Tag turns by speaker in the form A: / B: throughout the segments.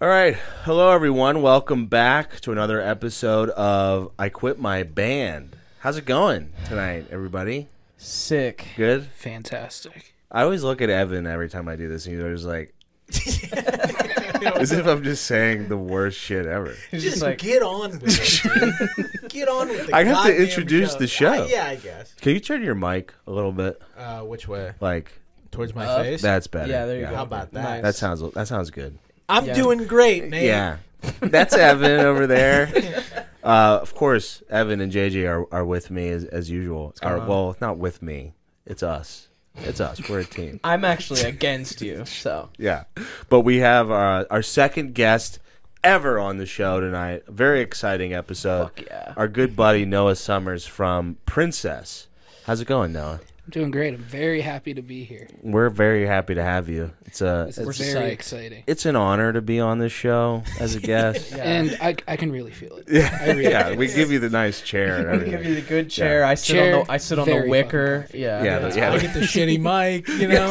A: All right. Hello, everyone. Welcome back to another episode of I Quit My Band. How's it going tonight, everybody?
B: Sick.
A: Good?
C: Fantastic.
A: I always look at Evan every time I do this, and he's always like, as if I'm just saying the worst shit ever.
D: Just like, get on with it, dude. Get on with it.
A: I have to introduce the show.
D: Yeah, I guess.
A: Can you turn your mic a little bit?
D: Which way?
A: Like,
D: towards my face?
A: that's better.
B: Yeah, there you go.
D: How about that?
A: That sounds good.
D: I'm doing great, Nate.
A: Yeah. That's Evan over there. Of course, Evan and JJ are with me as usual. Well, not with me. It's us. It's us. We're a team.
B: I'm actually against you, so.
A: Yeah. But we have our second guest ever on the show tonight. A very exciting episode.
B: Fuck yeah.
A: Our good buddy Noah Sommers from Princess. How's it going, Noah?
C: I'm doing great. I'm very happy to be here.
A: We're very happy to have you.
C: This is very exciting.
A: It's an honor to be on this show as a guest.
C: Yeah. And I can really feel it.
A: Yeah, we give you the nice chair and
B: We
A: everything.
B: give you the good chair.
A: Yeah.
B: I sit on the wicker. Yeah.
D: I get the shitty mic, you know?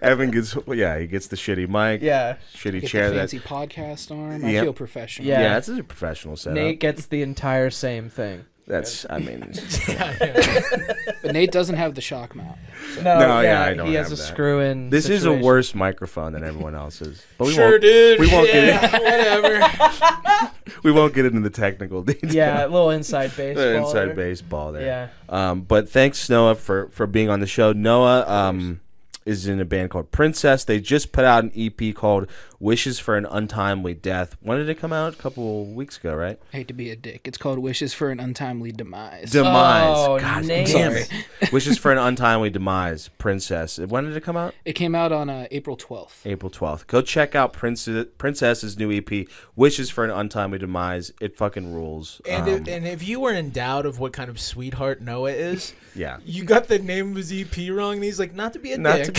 A: Evan gets the shitty mic.
B: Yeah.
A: Shitty
C: Get
A: chair.
C: the fancy podcast arm.
A: Yep.
C: I feel professional.
B: Yeah.
A: Yeah, it's a professional setup.
B: Nate gets the entire same thing.
A: That's, I mean,
C: But Nate doesn't have the shock mount. So.
A: No, yeah, I don't
B: He has
A: have
B: a
A: that.
B: screw-in
A: this is a
B: situation.
A: worse microphone than everyone else's. But we
D: Sure,
A: won't,
D: dude.
A: We won't
D: whatever.
A: we won't get into the technical details.
B: Yeah, a little inside baseball.
A: Inside
B: there.
A: baseball there.
B: Yeah.
A: But thanks, Noah, for being on the show. Noah is in a band called Princess. They just put out an EP called Wishes for an Untimely Death. When did it come out? A couple weeks ago, right?
C: I hate to be a dick. It's called Wishes for an Untimely Demise.
B: Oh,
A: God
B: Nate.
A: damn it. Wishes for an Untimely Demise, Princess. When did it come out?
C: It came out on April 12th.
A: April 12th. Go check out Princess's new EP, Wishes for an Untimely Demise. It fucking rules.
D: And if you were in doubt of what kind of sweetheart Noah is,
A: yeah,
D: you got the name of his EP wrong, and he's like, not to be a dick.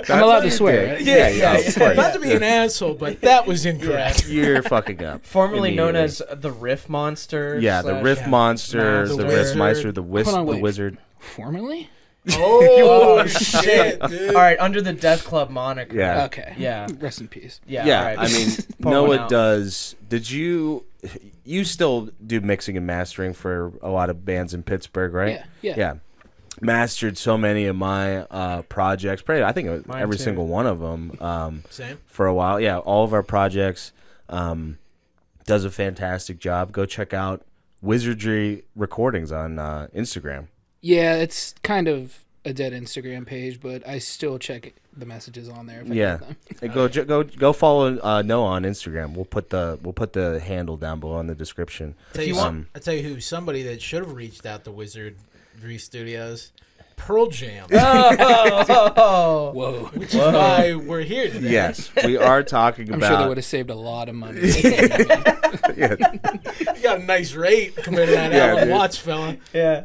C: I'm allowed to swear, right?
D: Yeah. Not to be an asshole, but that was incorrect.
A: You're fucking up.
B: Formerly known as the Riff Monster.
A: Yeah, the Riff Monster,
D: the
A: the
D: Wizard.
A: Riff Meister, the
C: Hold on, wait.
A: Wizard.
C: Formerly?
D: Oh, shit, dude.
B: All right, under the Death Club moniker.
A: Yeah.
C: Okay.
B: Yeah.
C: Rest in peace.
B: Yeah.
A: Yeah,
B: all right.
A: I mean,
B: Pour one
A: Noah
B: out.
A: does. Did you still do mixing and mastering for a lot of bands in Pittsburgh, right?
C: Yeah.
A: Mastered so many of my projects. Probably, I think
B: Mine
A: every
B: too.
A: single one of them.
D: Same.
A: For a while. Yeah, all of our projects. Does a fantastic job. Go check out Wizardry Recordings on Instagram.
C: Yeah, it's kind of a dead Instagram page, but I still check the messages on there if I
A: Yeah.
C: get them.
A: Go follow Noah on Instagram. We'll put the handle down below in the description.
D: I'll tell you who, somebody that should have reached out to Wizardry Studios, Pearl Jam,
B: Oh.
C: Whoa.
D: which is why we're here today.
A: Yes, we are talking
C: I'm
A: about.
C: sure they would have saved a lot of money.
A: Yeah,
D: You got a nice rate compared to that
A: Yeah,
D: Alan
A: dude.
D: Watts fella.
B: Yeah.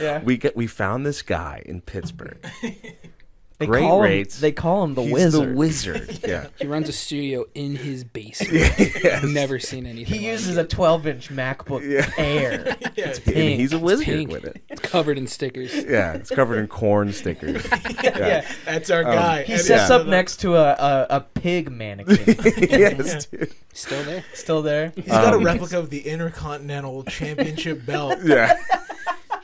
B: Yeah.
A: we found this guy in Pittsburgh.
B: They
A: Great
B: call
A: rates.
B: They call him the
A: He's
B: Wizard.
A: the wizard. Yeah.
C: He runs a studio in his basement. I've never seen anything
B: He
C: like
B: uses
C: it.
B: a 12-inch MacBook Air.
D: Yeah.
B: It's
A: And
B: pink.
A: he's a wizard
C: pink.
A: with it.
C: It's covered in stickers.
A: Yeah, it's covered in corn stickers.
B: Yeah.
D: That's our guy.
B: He
D: And
B: sets
A: Yeah.
B: up next to a pig mannequin.
A: Yes, dude.
C: Still there?
B: Still there.
D: He's got a replica of the Intercontinental Championship belt.
A: Yeah.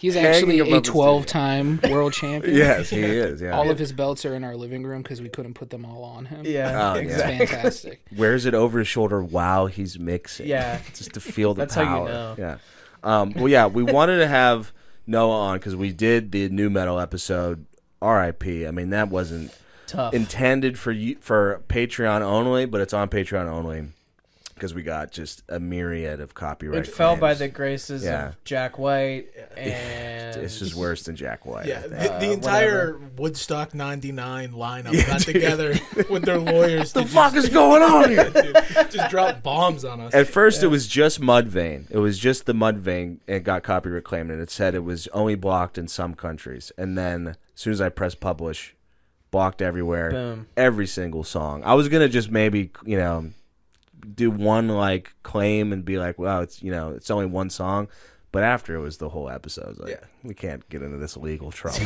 C: He's actually
A: above
C: a
A: the
C: 12-time world champion.
A: Yes, he is. Yeah.
C: All of his belts are in our living room because we couldn't put them all on him.
B: Yeah.
A: Oh, yeah.
C: It's
B: exactly.
C: fantastic.
A: Wears it over his shoulder while he's mixing.
B: Yeah.
A: Just to feel the
B: That's how you
A: power.
B: know.
A: Yeah. Well, yeah, we wanted to have Noah on because we did the new metal episode, R.I.P. I mean, that wasn't
B: Tough.
A: intended for Patreon only, but it's on Patreon only because we got just a myriad of copyright.
B: It fell by
A: claims.
B: the graces
A: Yeah.
B: of Jack White and
A: This is worse than Jack White.
D: Yeah,
A: I think.
D: the entire Woodstock '99 lineup got together with their lawyers.
A: the fuck is going on here?
D: Just drop bombs on us.
A: At first, it was just Mudvayne. It was just the Mudvayne. It got copyright claimed, and it said it was only blocked in some countries. And then, as soon as I pressed publish, blocked everywhere.
B: Boom.
A: Every single song. I was gonna just maybe do one like claim and be like, well, it's only one song. But after it was the whole episode. I was like, we can't get into this legal trouble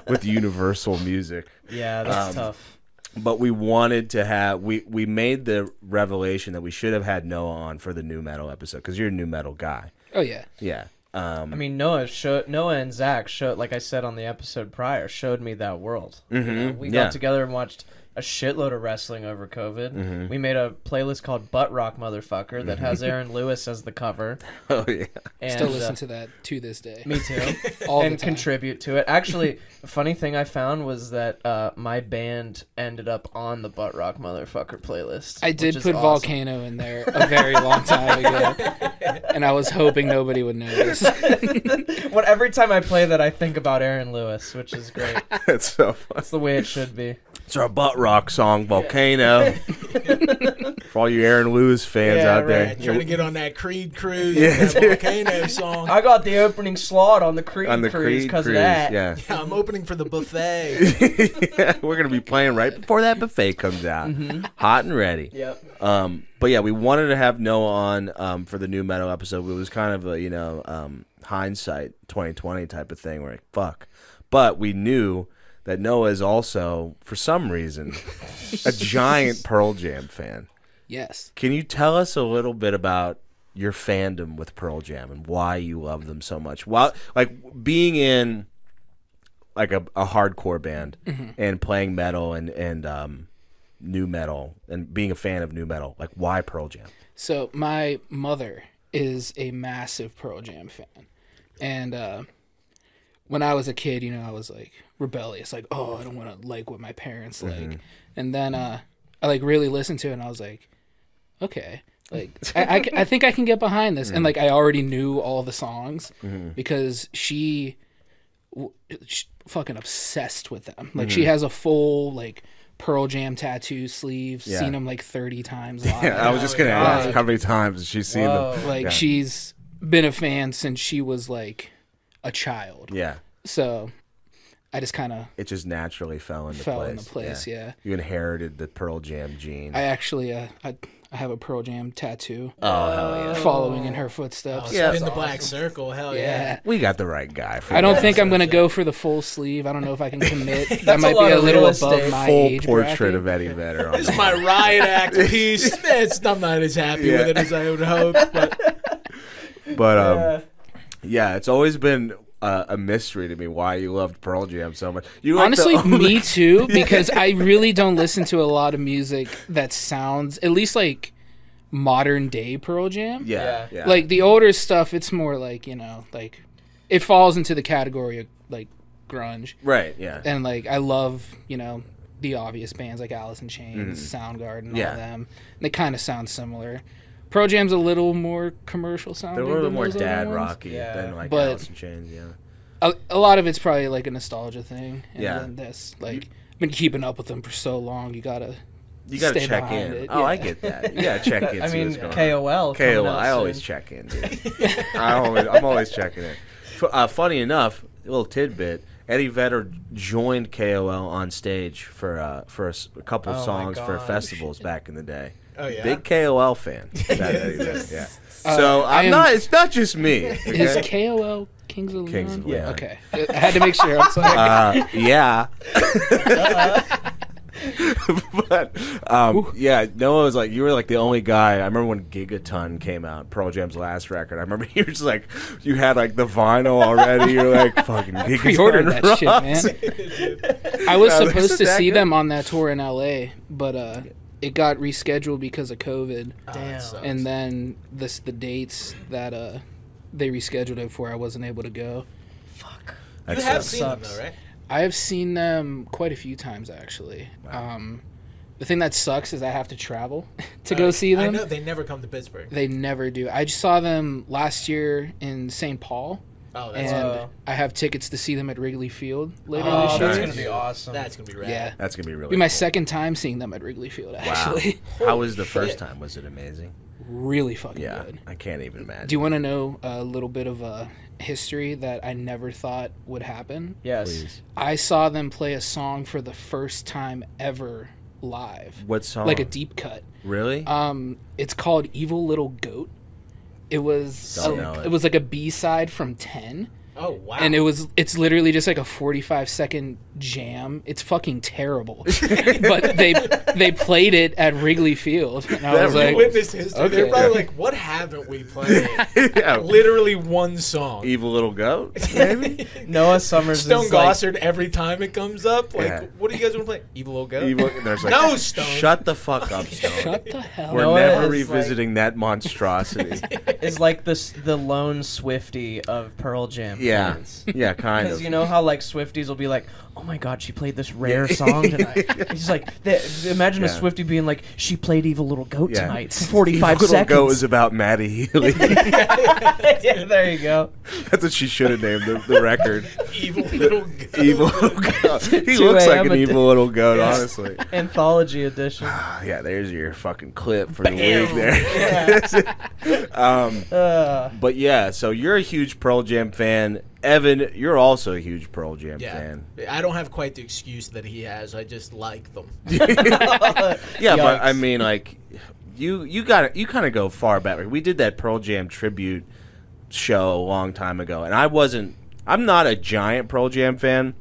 A: with Universal Music.
B: Yeah, that's tough.
A: But we wanted to have we made the revelation that we should have had Noah on for the new metal episode because you're a new metal guy.
C: Oh yeah.
A: Yeah.
B: I mean, Noah and Zach showed, like I said on the episode prior, showed me that world. You know, we got together and watched a shitload of wrestling over COVID. We made a playlist called Butt Rock Motherfucker that has Aaron Lewis as the cover.
A: Oh yeah.
B: And,
C: Still listen to that to this day.
B: Me too.
C: All
B: and
C: the time.
B: contribute to it. Actually, a funny thing I found was that my band ended up on the Butt Rock Motherfucker playlist.
C: I did
B: which is
C: put
B: awesome.
C: Volcano in there a very long time ago, and I was hoping nobody would notice.
B: Every time I play that, I think about Aaron Lewis, which is great.
A: That's so fun.
B: That's the way it should be.
A: It's our butt rock song, Volcano. For all you Aaron Lewis fans out there.
B: right.
D: Trying to get on that Creed cruise,
A: Yeah.
D: that Volcano song.
B: I got the opening slot on the Creed cruise because of that.
A: Yeah.
D: Yeah, I'm opening for the buffet.
A: Yeah, we're gonna be playing right before that buffet comes out, hot and ready.
B: Yep.
A: But yeah, we wanted to have Noah on for the new metal episode. It was kind of a hindsight 2020 type of thing. We're like, fuck, but we knew that Noah is also, for some reason, a giant Pearl Jam fan.
C: Yes.
A: Can you tell us a little bit about your fandom with Pearl Jam and why you love them so much? While like being in like a hardcore band and playing metal and new metal and being a fan of new metal, like why Pearl Jam?
C: So my mother is a massive Pearl Jam fan, and when I was a kid, I was like rebellious, like, oh, I don't want to like what my parents like, and then I like really listened to it, and I was like, okay, like I think I can get behind this, and like I already knew all the songs because she fucking obsessed with them. Like she has a full like Pearl Jam tattoo sleeve, seen them like 30 times live.
A: Yeah, I was just gonna ask how many times has she seen them?
C: Like she's been a fan since she was like a child.
A: Yeah.
C: So I just kind of
A: It just naturally fell into place.
C: Yeah.
A: You inherited the Pearl Jam gene.
C: I actually I have a Pearl Jam tattoo.
A: Oh hell yeah!
C: Following in her footsteps.
D: Yeah, in the black circle. Hell yeah.
C: Yeah.
A: We got the right guy. For
C: I don't
A: that.
C: think I'm gonna go for the full sleeve. I don't know if I can commit. That might
B: a lot
C: be a
B: of
C: little
B: real
C: above
B: estate.
C: my
A: full
C: age
A: portrait
C: bracket.
A: of Eddie Vedder. On
D: This is
A: there.
D: my riot act piece. I'm not as happy with it as I would hope. But
A: Yeah, it's always been a mystery to me why you loved Pearl Jam so much. You like
C: Honestly,
A: the only-
C: me too, because I really don't listen to a lot of music that sounds at least like modern day Pearl Jam.
A: Yeah.
C: Like the older stuff, it's more like, like it falls into the category of like grunge.
A: right. Yeah.
C: And like I love, the obvious bands like Alice in Chains, Soundgarden, all of them. And they kind of sound similar. Pearl Jam's a little more commercial sounding.
A: They're a little
C: than
A: more
C: those other
A: dad
C: ones.
A: rocky
B: Yeah.
A: than like
C: But-
A: Alice in Chains. Yeah.
C: A lot of it's probably like a nostalgia thing. And
A: Yeah.
C: then this, like, I've been keeping up with them for so long. You gotta
A: Stay
C: stay
A: check
C: behind
A: in.
C: it.
A: Oh, I
C: Yeah.
A: get that. You gotta check in.
B: I
A: see
B: mean,
A: what's going on.
B: KOL. coming
A: KOL.
B: out
A: I always
B: soon.
A: check in, dude. I'm always checking in. Funny enough, a little tidbit. Eddie Vedder joined KOL on stage for a couple
B: Oh my
A: songs for
B: gosh.
A: festivals back in the day.
D: Oh, yeah?
A: Big KOL fan. That Eddie Vedder, yeah. So I'm not. It's not just me.
C: Is
A: Okay?
C: KOL Kings of Leon?
A: Kings of Leon.
C: Okay. I had to make sure. I'm sorry.
A: Yeah. But yeah, Noah was like, you were like the only guy. I remember when Gigaton came out, Pearl Jam's last record. I remember you were just like, you had like the vinyl already. You're like, fucking Gigaton.
C: Pre-ordered that shit,
A: rocks.
C: man. I was
A: Is
C: supposed
A: it
C: to
A: that
C: see
A: good?
C: them on that tour in LA, but it got rescheduled because of COVID.
B: Damn.
C: And then the dates that they rescheduled it for, I wasn't able to go.
B: Fuck.
A: That
D: you have
A: sucks.
D: seen them, though, right?
C: I have seen them quite a few times, actually. The thing that sucks is I have to travel to go see them.
D: I know they never come to Pittsburgh.
C: They never do. I just saw them last year in St. Paul,
D: Oh, that's
C: and I have tickets to see them at Wrigley Field later
B: Oh,
C: this
B: that's
C: year.
B: gonna be awesome.
D: That's gonna be rad.
C: Yeah.
A: That's gonna be really.
C: It'll be my
A: cool.
C: second time seeing them at Wrigley Field, actually.
A: Wow. How was the first time? Was it amazing?
C: Really fucking
A: Yeah,
C: good.
A: I can't even imagine.
C: Do you want to know a little bit of a history that I never thought would happen?
B: Yes.
A: Please.
C: I saw them play a song for the first time ever live.
A: What song?
C: Like a deep cut.
A: Really?
C: It's called Evil Little Goat. It was
A: Don't know it.
C: it was like a B-side from 10.
D: Oh wow!
C: And it's literally just like a 45-second jam. It's fucking terrible. But they played it at Wrigley Field, and I was like,
D: witness history.
C: okay.
D: They're probably like, "What haven't we played?"
A: Yeah.
D: Literally one song.
A: Evil Little Goat, maybe.
B: Noah Summers
D: Stone
B: is like,
D: Gossard every time it comes up. Like,
A: Yeah.
D: what do you guys want to play? Evil Little Goat.
A: Evil. And there's like,
D: No, Stone.
A: Shut the fuck up, Stone.
C: shut the hell
A: We're
C: up.
B: Noah
A: never
B: is
A: revisiting that monstrosity.
B: is like the lone Swiftie of Pearl Jam
A: Yeah,
B: fans.
A: yeah, kind
B: Because
A: of.
B: you know how like Swifties will be like, "Oh my God, she played this rare song tonight." He's like, imagine a
A: Yeah.
B: Swiftie being like, "She played Evil Little Goat
A: Yeah.
B: tonight for 45
A: Evil Little
B: seconds."
A: Goat is about Maddie Healy.
B: Yeah, there you go.
A: That's what she should have named the record.
D: Evil Little Goat.
A: Evil Little Goat. He
B: 2
A: looks like
B: a.m.
A: an evil little goat, honestly.
B: Anthology edition.
A: Yeah, there's your fucking clip for the
D: Bam.
A: week there.
B: Uh,
A: But yeah, so you're a huge Pearl Jam fan. Evan, you're also a huge Pearl Jam
D: Yeah,
A: fan.
D: I don't have quite the excuse that he has. I just like them.
A: Yeah, but I
B: Yikes.
A: mean, like, you kind of go far back. Like, we did that Pearl Jam tribute show a long time ago, and I'm not a giant Pearl Jam fan,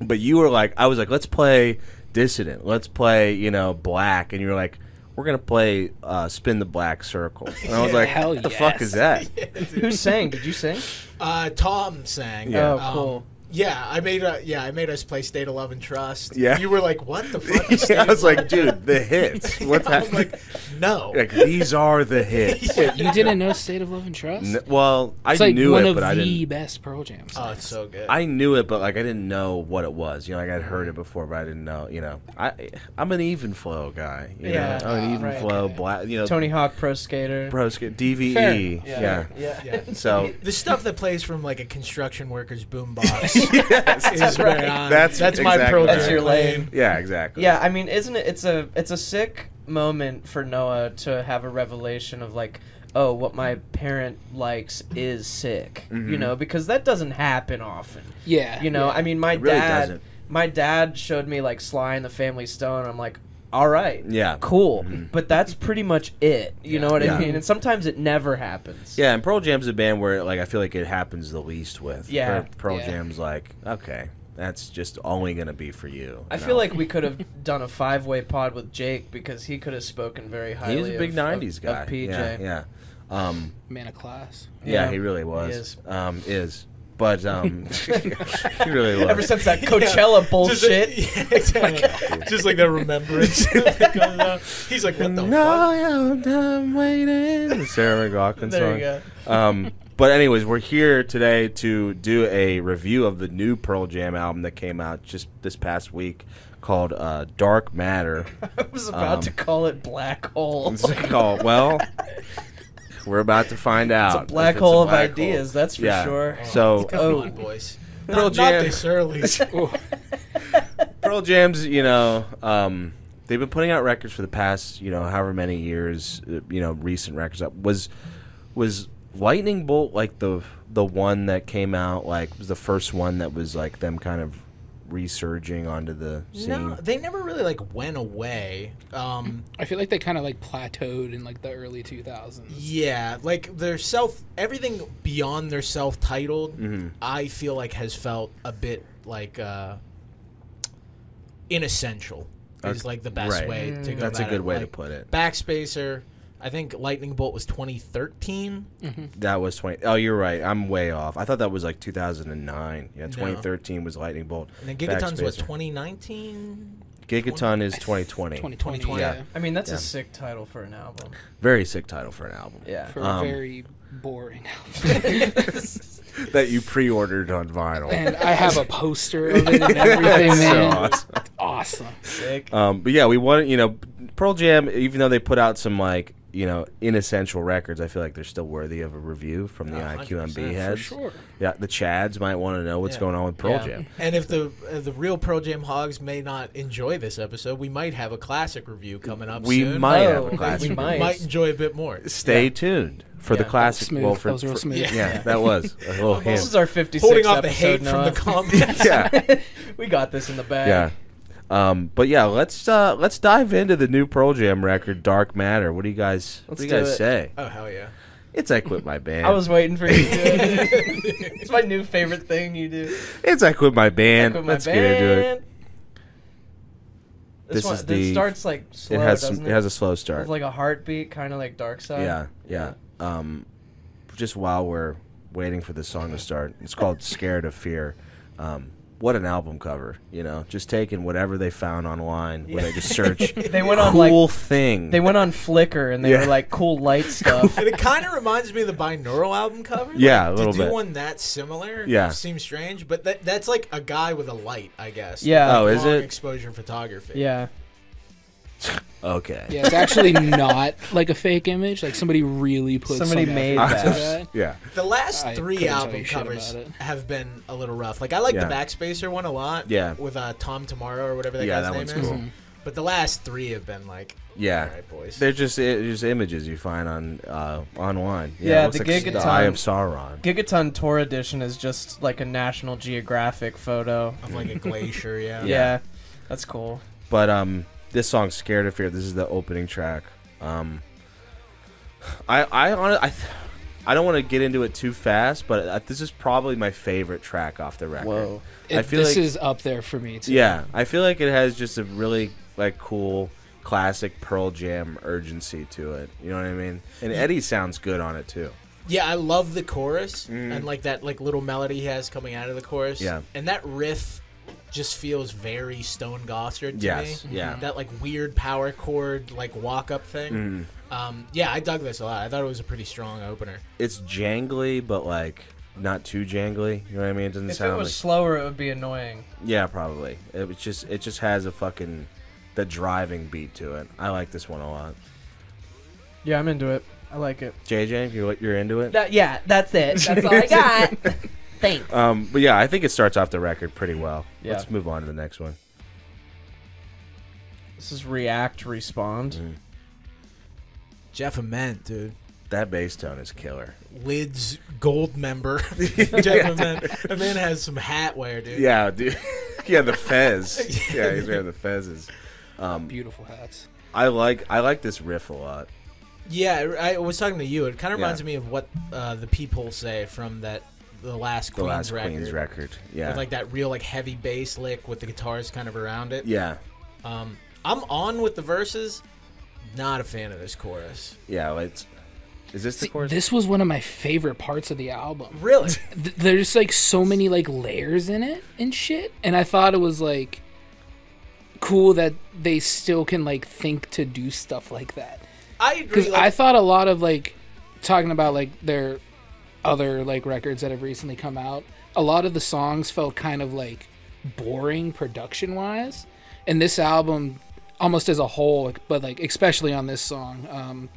A: but you were like, I was like, let's play Dissident, let's play, Black, and you were like, we're gonna play Spin the Black Circle, and I was like,
C: Hell
A: what the fuck is that?
B: who sang? Did you sing?
D: Tom sang.
A: Yeah.
B: Oh, cool.
D: Yeah, I made us play State of Love and Trust.
A: Yeah.
D: You were like, what the fuck is State
A: Yeah, I was
D: of Love
A: like,
D: and Trust?
A: dude, the hits. What's
D: I was
A: happening?
D: like, no.
A: Like, these are the hits.
C: Wait, you didn't know State of Love and Trust?
A: Well, I
C: It's like
A: knew
C: one
A: it,
C: of
A: but I
C: the
A: didn't.
C: best Pearl Jam songs.
D: Oh, it's so good.
A: I knew it, but like I didn't know what it was. Like I'd heard it before, but I didn't know. I'm an even flow guy.
B: Yeah.
A: I'm an even
B: Right.
A: flow
C: Okay.
A: black.
B: Tony Hawk Pro Skater.
A: DVE.
C: Fair.
A: Yeah.
B: Yeah.
A: So
D: the stuff that plays from like a construction worker's boombox is where
A: That's
D: my
A: exactly
D: Pearl
A: right.
B: That's your lane.
A: yeah, exactly.
B: Yeah, I mean, isn't it? It's a sick moment for Noah to have a revelation of like, oh, what my parent likes is sick.
A: Mm-hmm.
B: Because that doesn't happen often.
C: Yeah.
B: I mean, my
A: It really
B: dad.
A: doesn't.
B: My dad showed me like Sly and the Family Stone. I'm like, all right,
A: Yeah.
B: cool,
A: Mhm.
B: but that's pretty much it. You know what
A: Yeah.
B: I mean? And sometimes it never happens.
A: Yeah, and Pearl Jam's a band where like I feel like it happens the least with.
B: Yeah.
A: Pearl
C: Yeah.
A: Jam's like, okay, that's just only gonna be for you.
B: I feel like we could have done a 5-way pod with Jake because he could have spoken very highly.
A: he was a big '90s guy.
B: Of PJ.
A: Yeah.
C: Man of class.
A: Yeah, he really was. But he really was.
B: Ever since that Coachella bullshit.
D: Just like that remembrance. that comes out. He's like, what the fuck?
A: No, I'm waiting. The Sarah McLachlan
B: There
A: song.
B: you go.
A: But anyways, we're here today to do a review of the new Pearl Jam album that came out just this past week called Dark Matter.
B: I was about to call it Black Hole.
A: It's called, well, we're about to find out.
B: It's a black
A: if
B: hole of
A: black
B: ideas, that's for
A: Yeah.
B: sure.
A: So
D: Come on, boys.
A: Pearl
D: Not
A: Jam.
D: this early.
A: Pearl Jam's, they've been putting out records for the past, however many years, recent records. Was Lightning Bolt like the one that came out, like was the first one that was like them kind of resurging onto the scene?
D: No, they never really like went away.
C: I feel like they kind of like plateaued in like the early 2000s.
D: Yeah, like everything beyond their self-titled, I feel like has felt a bit like inessential. Is like the best
A: Right.
D: way to go.
A: That's a
D: about
A: good
D: it.
A: way to
D: Like,
A: put it.
D: Backspacer. I think Lightning Bolt was 2013.
A: That was 20. Oh, you're right. I'm way off. I thought that was like 2009. Yeah, 2013 was Lightning Bolt.
D: And then Gigaton's what,
A: Backspacer.
D: 2019?
A: Gigaton is 2020.
C: 2020.
A: Yeah.
C: Yeah.
B: I mean, that's
A: Yeah.
B: a sick title for an album.
A: Very sick title for an album.
B: Yeah.
C: For a very boring album.
A: That you pre-ordered on vinyl.
C: And I have a poster of it and everything,
A: So
C: man.
A: awesome.
C: It's awesome.
B: Sick.
A: But yeah, we wanted, Pearl Jam, even though they put out some like, inessential records, I feel like they're still worthy of a review from the
D: 100%,
A: IQMB
D: for
A: heads.
C: Sure.
A: Yeah, the Chads might want to know what's
D: Yeah.
A: going on with Pearl
B: Yeah.
A: Jam.
D: And if the real Pearl Jam hogs may not enjoy this episode, we might have a classic review coming up
A: We
D: soon.
A: might
B: Oh,
A: have a
B: we
A: classic.
B: might.
D: Might enjoy a bit more.
A: Stay tuned for the
D: Yeah.
A: classic.
C: Smooth.
A: Well,
C: That was real smooth.
A: Yeah, that was a little
B: This
A: hint.
B: is our 56th
D: Holding off the
B: episode,
D: hate
B: Noah.
D: from the comments.
A: Yeah,
B: We got this in the bag.
A: yeah. But yeah, let's dive into the new Pearl Jam record, Dark Matter. What do you guys
B: Let's do it.
A: say?
D: Oh, hell yeah.
A: It's I Quit My Band.
B: I was waiting for you to do it. It's my new favorite thing you do.
A: It's I Quit My Band.
B: I Quit My
A: Let's get into it.
B: This one, it starts like slow,
A: it has
B: doesn't
A: it has a slow start.
B: With like a heartbeat, kind of like Dark Side.
A: Yeah. Just while we're waiting for this song to start, it's called "Scared of Fear." What an album cover, you know! Just taking whatever they found online when they just search.
B: They went on
A: cool
B: like
A: thing.
B: They went on Flickr and they were like cool light stuff.
D: And it kind of reminds me of the binaural album cover.
A: Yeah,
D: like,
A: a little
D: to
A: bit.
D: do one that similar.
A: Yeah.
D: Seems strange, but that's like a guy with a light, I guess.
B: Yeah.
A: Oh, is
D: Long
A: it?
D: exposure photography.
B: Yeah.
A: Okay.
C: Yeah, it's actually not like a fake image. Like somebody really put
B: Somebody
C: some
B: made
C: effort into
B: that.
A: Yeah.
D: The last
C: I
D: 3
C: couldn't tell
D: album
C: you shit
D: covers
C: about it.
D: have been a little rough. Like I like
A: Yeah.
D: the Backspacer one a lot.
A: Yeah.
D: With Tom Tomorrow or whatever that
A: Yeah,
D: guy's
A: that
D: name
A: one's
D: is.
A: cool.
C: Mhm.
D: But the last 3 have been like,
A: Yeah.
D: all right, boys.
A: They're just images you find on online.
B: Yeah,
A: it looks
B: the
A: like
B: Gigaton-
A: the Eye of Sauron.
B: Gigaton Tour Edition is just like a National Geographic photo.
D: Of like a glacier, yeah.
B: Yeah. That's cool.
A: But this song's "Scared of Fear." This is the opening track. I don't want to get into it too fast, but this is probably my favorite track off the record.
B: Whoa.
A: I feel
C: this
A: like-
C: is up there for me too.
A: Yeah, I feel like it has just a really like cool classic Pearl Jam urgency to it. You know what I mean? And Eddie sounds good on it too.
D: Yeah, I love the chorus and like that like little melody he has coming out of the chorus.
A: Yeah.
D: And that riff just feels very Stone Gossard to
A: Yes,
D: me.
A: yeah.
D: That like weird power chord like walk up thing. Yeah, I dug this a lot. I thought it was a pretty strong opener.
A: It's jangly, but like not too jangly. You know what I mean? It doesn't
B: If
A: sound
B: it was
A: like
B: slower, it would be annoying.
A: yeah, probably. It just has a fucking the driving beat to it. I like this one a lot.
B: Yeah, I'm into it. I like it.
A: JJ, you're into it?
B: Yeah, that's it. That's all I got. Thanks.
A: But yeah, I think it starts off the record pretty well.
B: Yeah.
A: Let's move on to the next one.
B: This is React Respond.
D: Jeff Ament, dude.
A: That bass tone is killer.
D: Lid's gold member. Jeff Ament. That man has some hat wear, dude.
A: Yeah, dude. Yeah, the fez. Yeah, he's wearing the fezzes.
C: Beautiful hats.
A: I like this riff a lot.
D: Yeah, I was talking to you. It kind of
A: Yeah.
D: reminds me of what the people say from the last
A: The
D: Queen's
A: last
D: record.
A: Queen's record. Yeah.
D: With like that real like heavy bass lick with the guitars kind of around it.
A: Yeah.
D: I'm on with the verses. Not a fan of this chorus.
A: Yeah, is this the
C: See,
A: chorus?
C: this was one of my favorite parts of the album.
D: Really?
C: There's like so many like layers in it and shit, and I thought it was like cool that they still can like think to do stuff like that.
D: I agree.
C: Because I thought a lot of like talking about like their other like records that have recently come out, a lot of the songs felt kind of like boring production wise, and this album almost as a whole, but like especially on this song,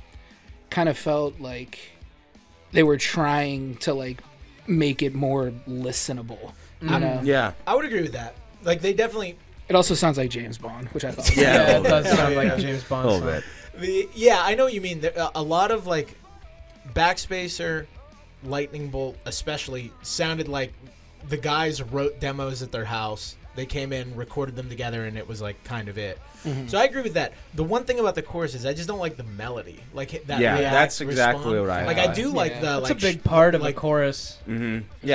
C: kind of felt like they were trying to like make it more listenable. You know?
A: Yeah.
D: I would agree with that. Like they definitely.
C: It also sounds like James Bond, which I thought was
A: Yeah.
B: Yeah, it does sound
D: Yeah,
B: like
D: yeah.
B: a James
A: A
B: Bond
A: little
B: song.
A: bit.
D: Yeah, I know what you mean. A lot of like Backspacer, Lightning Bolt, especially sounded like the guys wrote demos at their house. They came in, recorded them together, and it was like kind of it. So I agree with that. The one thing about the chorus is I just don't like the melody. Like that.
A: Yeah,
D: React,
A: that's exactly
D: respond.
A: what I
D: like.
A: thought.
D: I do like
C: Yeah.
D: the.
B: That's
D: like,
B: a big part of
D: like,
B: a chorus.
A: Yeah,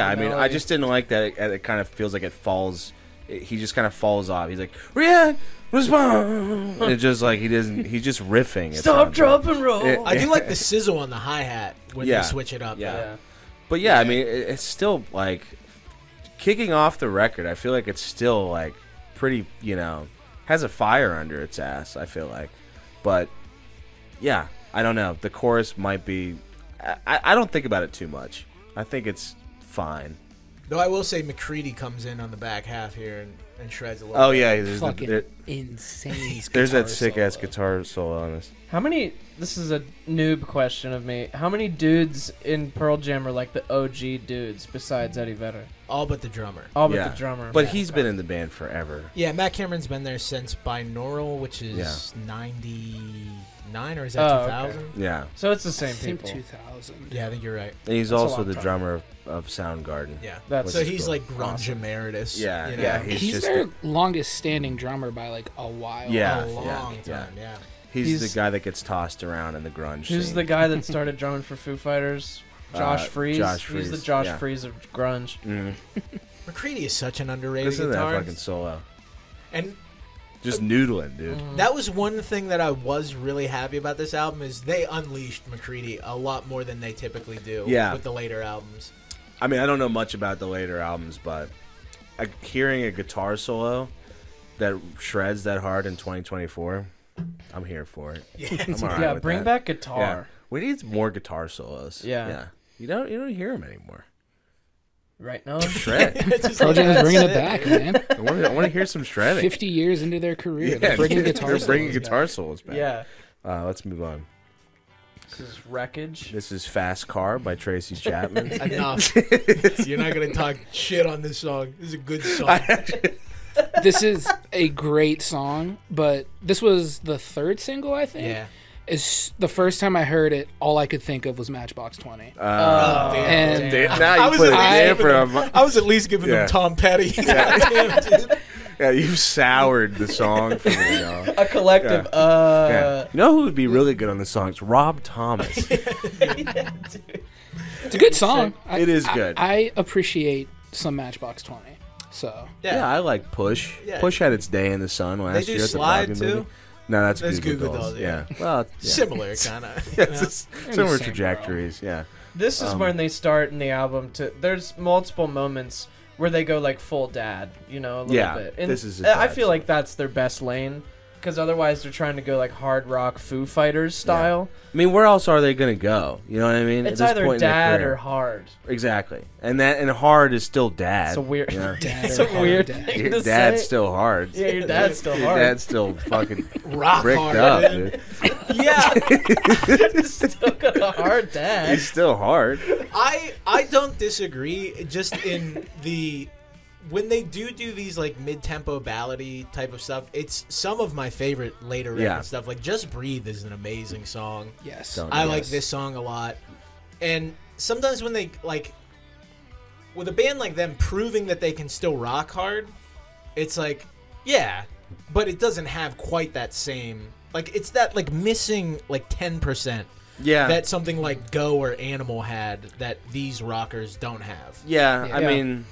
A: I mean, I
B: melody.
A: just didn't like that. It kind of feels like it falls. He just kind of falls off. He's like, react, respond. And it's just like he doesn't. He's just riffing. it
B: Stop,
A: sounds like.
B: drop, and roll.
A: It-
D: I do like the sizzle on the hi hat when
A: Yeah.
D: they switch it up.
A: Yeah.
D: though.
B: Yeah.
A: But yeah, I mean, it's still like kicking off the record. I feel like it's still like pretty, has a fire under its ass. I feel like, but yeah, I don't know. The chorus might be. I don't think about it too much. I think it's fine.
D: Though I will say McCready comes in on the back half here and shreds a little.
A: Oh
D: bit.
A: yeah, there's,
C: fucking insane.
A: there's that
C: guitar
A: sick ass
C: solo.
A: guitar solo on this.
B: How many? This is a noob question of me. How many dudes in Pearl Jam are like the OG dudes besides Eddie Vedder?
D: All but the drummer.
B: All but
A: Yeah.
B: the drummer.
A: But he's been in the band forever.
D: Yeah, Matt Cameron's been there since Binaural, which is 99 or is that
B: Oh,
D: 2000?
B: okay.
A: Yeah,
B: So it's the
C: I
B: same
C: think
B: people.
C: 2000.
D: Yeah, I think you're right.
A: and he's
B: That's a
A: also
B: long
A: the
B: time.
A: drummer of Soundgarden.
D: Yeah.
B: That's
D: So
A: is
D: he's
A: cool.
D: like grunge
B: Awesome.
D: emeritus.
A: Yeah,
D: you know?
A: yeah,
C: He's
A: just
C: their longest standing drummer by like a while.
A: Yeah.
D: a long time. Yeah.
A: He's the guy that gets tossed around in the grunge
B: Who's
A: scene.
B: the guy that started drumming for Foo Fighters? Josh Freese. He's the Josh Freese of grunge.
D: McCready is such an underrated
A: Listen to that
D: guitarist.
A: fucking solo.
D: And
A: just noodling, dude.
D: that was one thing that I was really happy about this album is they unleashed McCready a lot more than they typically do with the later albums.
A: I mean, I don't know much about the later albums, but hearing a guitar solo that shreds that hard in 2024, I'm here for it.
D: Yeah,
A: I'm all right with
B: bring
A: that.
B: back guitar.
A: Yeah. We need more guitar solos.
B: Yeah.
A: You don't hear them anymore.
B: Right now,
A: Shred.
C: Pearl Jam's bringing it back, man.
A: I want to hear some shredding.
C: 50 years into their career, they're bringing guitar
A: solos back.
B: Yeah.
A: Let's move on.
B: This is Wreckage.
A: This is Fast Car by Tracy Chapman.
D: Enough. You're not going to talk shit on this song. This is a good song.
C: This is a great song, but this was the third single, I think.
D: Yeah.
C: Is the first time I heard it, all I could think of was Matchbox 20.
D: Damn.
A: Now you put a damper on.
D: I was at least giving them Tom Petty. Damn, dude.
A: Yeah, you've soured the song for me, y'all.
B: A collective.
A: You know who would be really good on the song? It's Rob Thomas.
C: It's a good song.
A: It is good.
C: I appreciate some Matchbox 20. So
A: Yeah, I like Push.
D: Yeah.
A: Push had its day in the sun last
D: They do
A: year at the
D: Slide,
A: Barbie
D: too?
A: movie. No, that's
D: That's
A: Goo Goo
D: Goo Goo
A: Dolls.
D: Dolls,
A: Yeah.
D: yeah.
A: Well,
D: Similar, kind of.
A: similar
C: same
A: trajectories. Yeah.
B: This is when they start in the album to. There's multiple moments where they go like full dad, a little bit. And
A: this is a
B: I
A: dad
B: feel
A: song.
B: like that's their best lane, because otherwise they're trying to go like hard rock Foo Fighters style.
A: I mean, where else are they going to go? You know what I mean?
B: It's
A: At this
B: either
A: point in their
B: dad
A: career.
B: or hard.
A: Exactly. And hard is still dad.
B: It's a weird.
A: you know?
B: It's a weird thing
A: Your
B: to
A: dad's
B: say.
A: still hard.
B: Yeah, your dad's still
A: Your
B: hard.
A: dad's still fucking
D: Rock
A: bricked
D: hard,
A: up,
D: dude.
A: dude.
D: Yeah.
B: Still got a hard dad.
A: He's still hard.
D: I don't disagree. Just in the when they do these like mid-tempo ballady type of stuff, it's some of my favorite later record stuff. Like Just Breathe is an amazing song.
C: yes,
D: I like this song a lot. And sometimes when they like with a band like them proving that they can still rock hard, it's like but it doesn't have quite that same like it's that like missing like 10%.
A: Yeah.
D: That something like Go or Animal had that these rockers don't have.
A: Yeah, I
C: Yeah.
A: mean,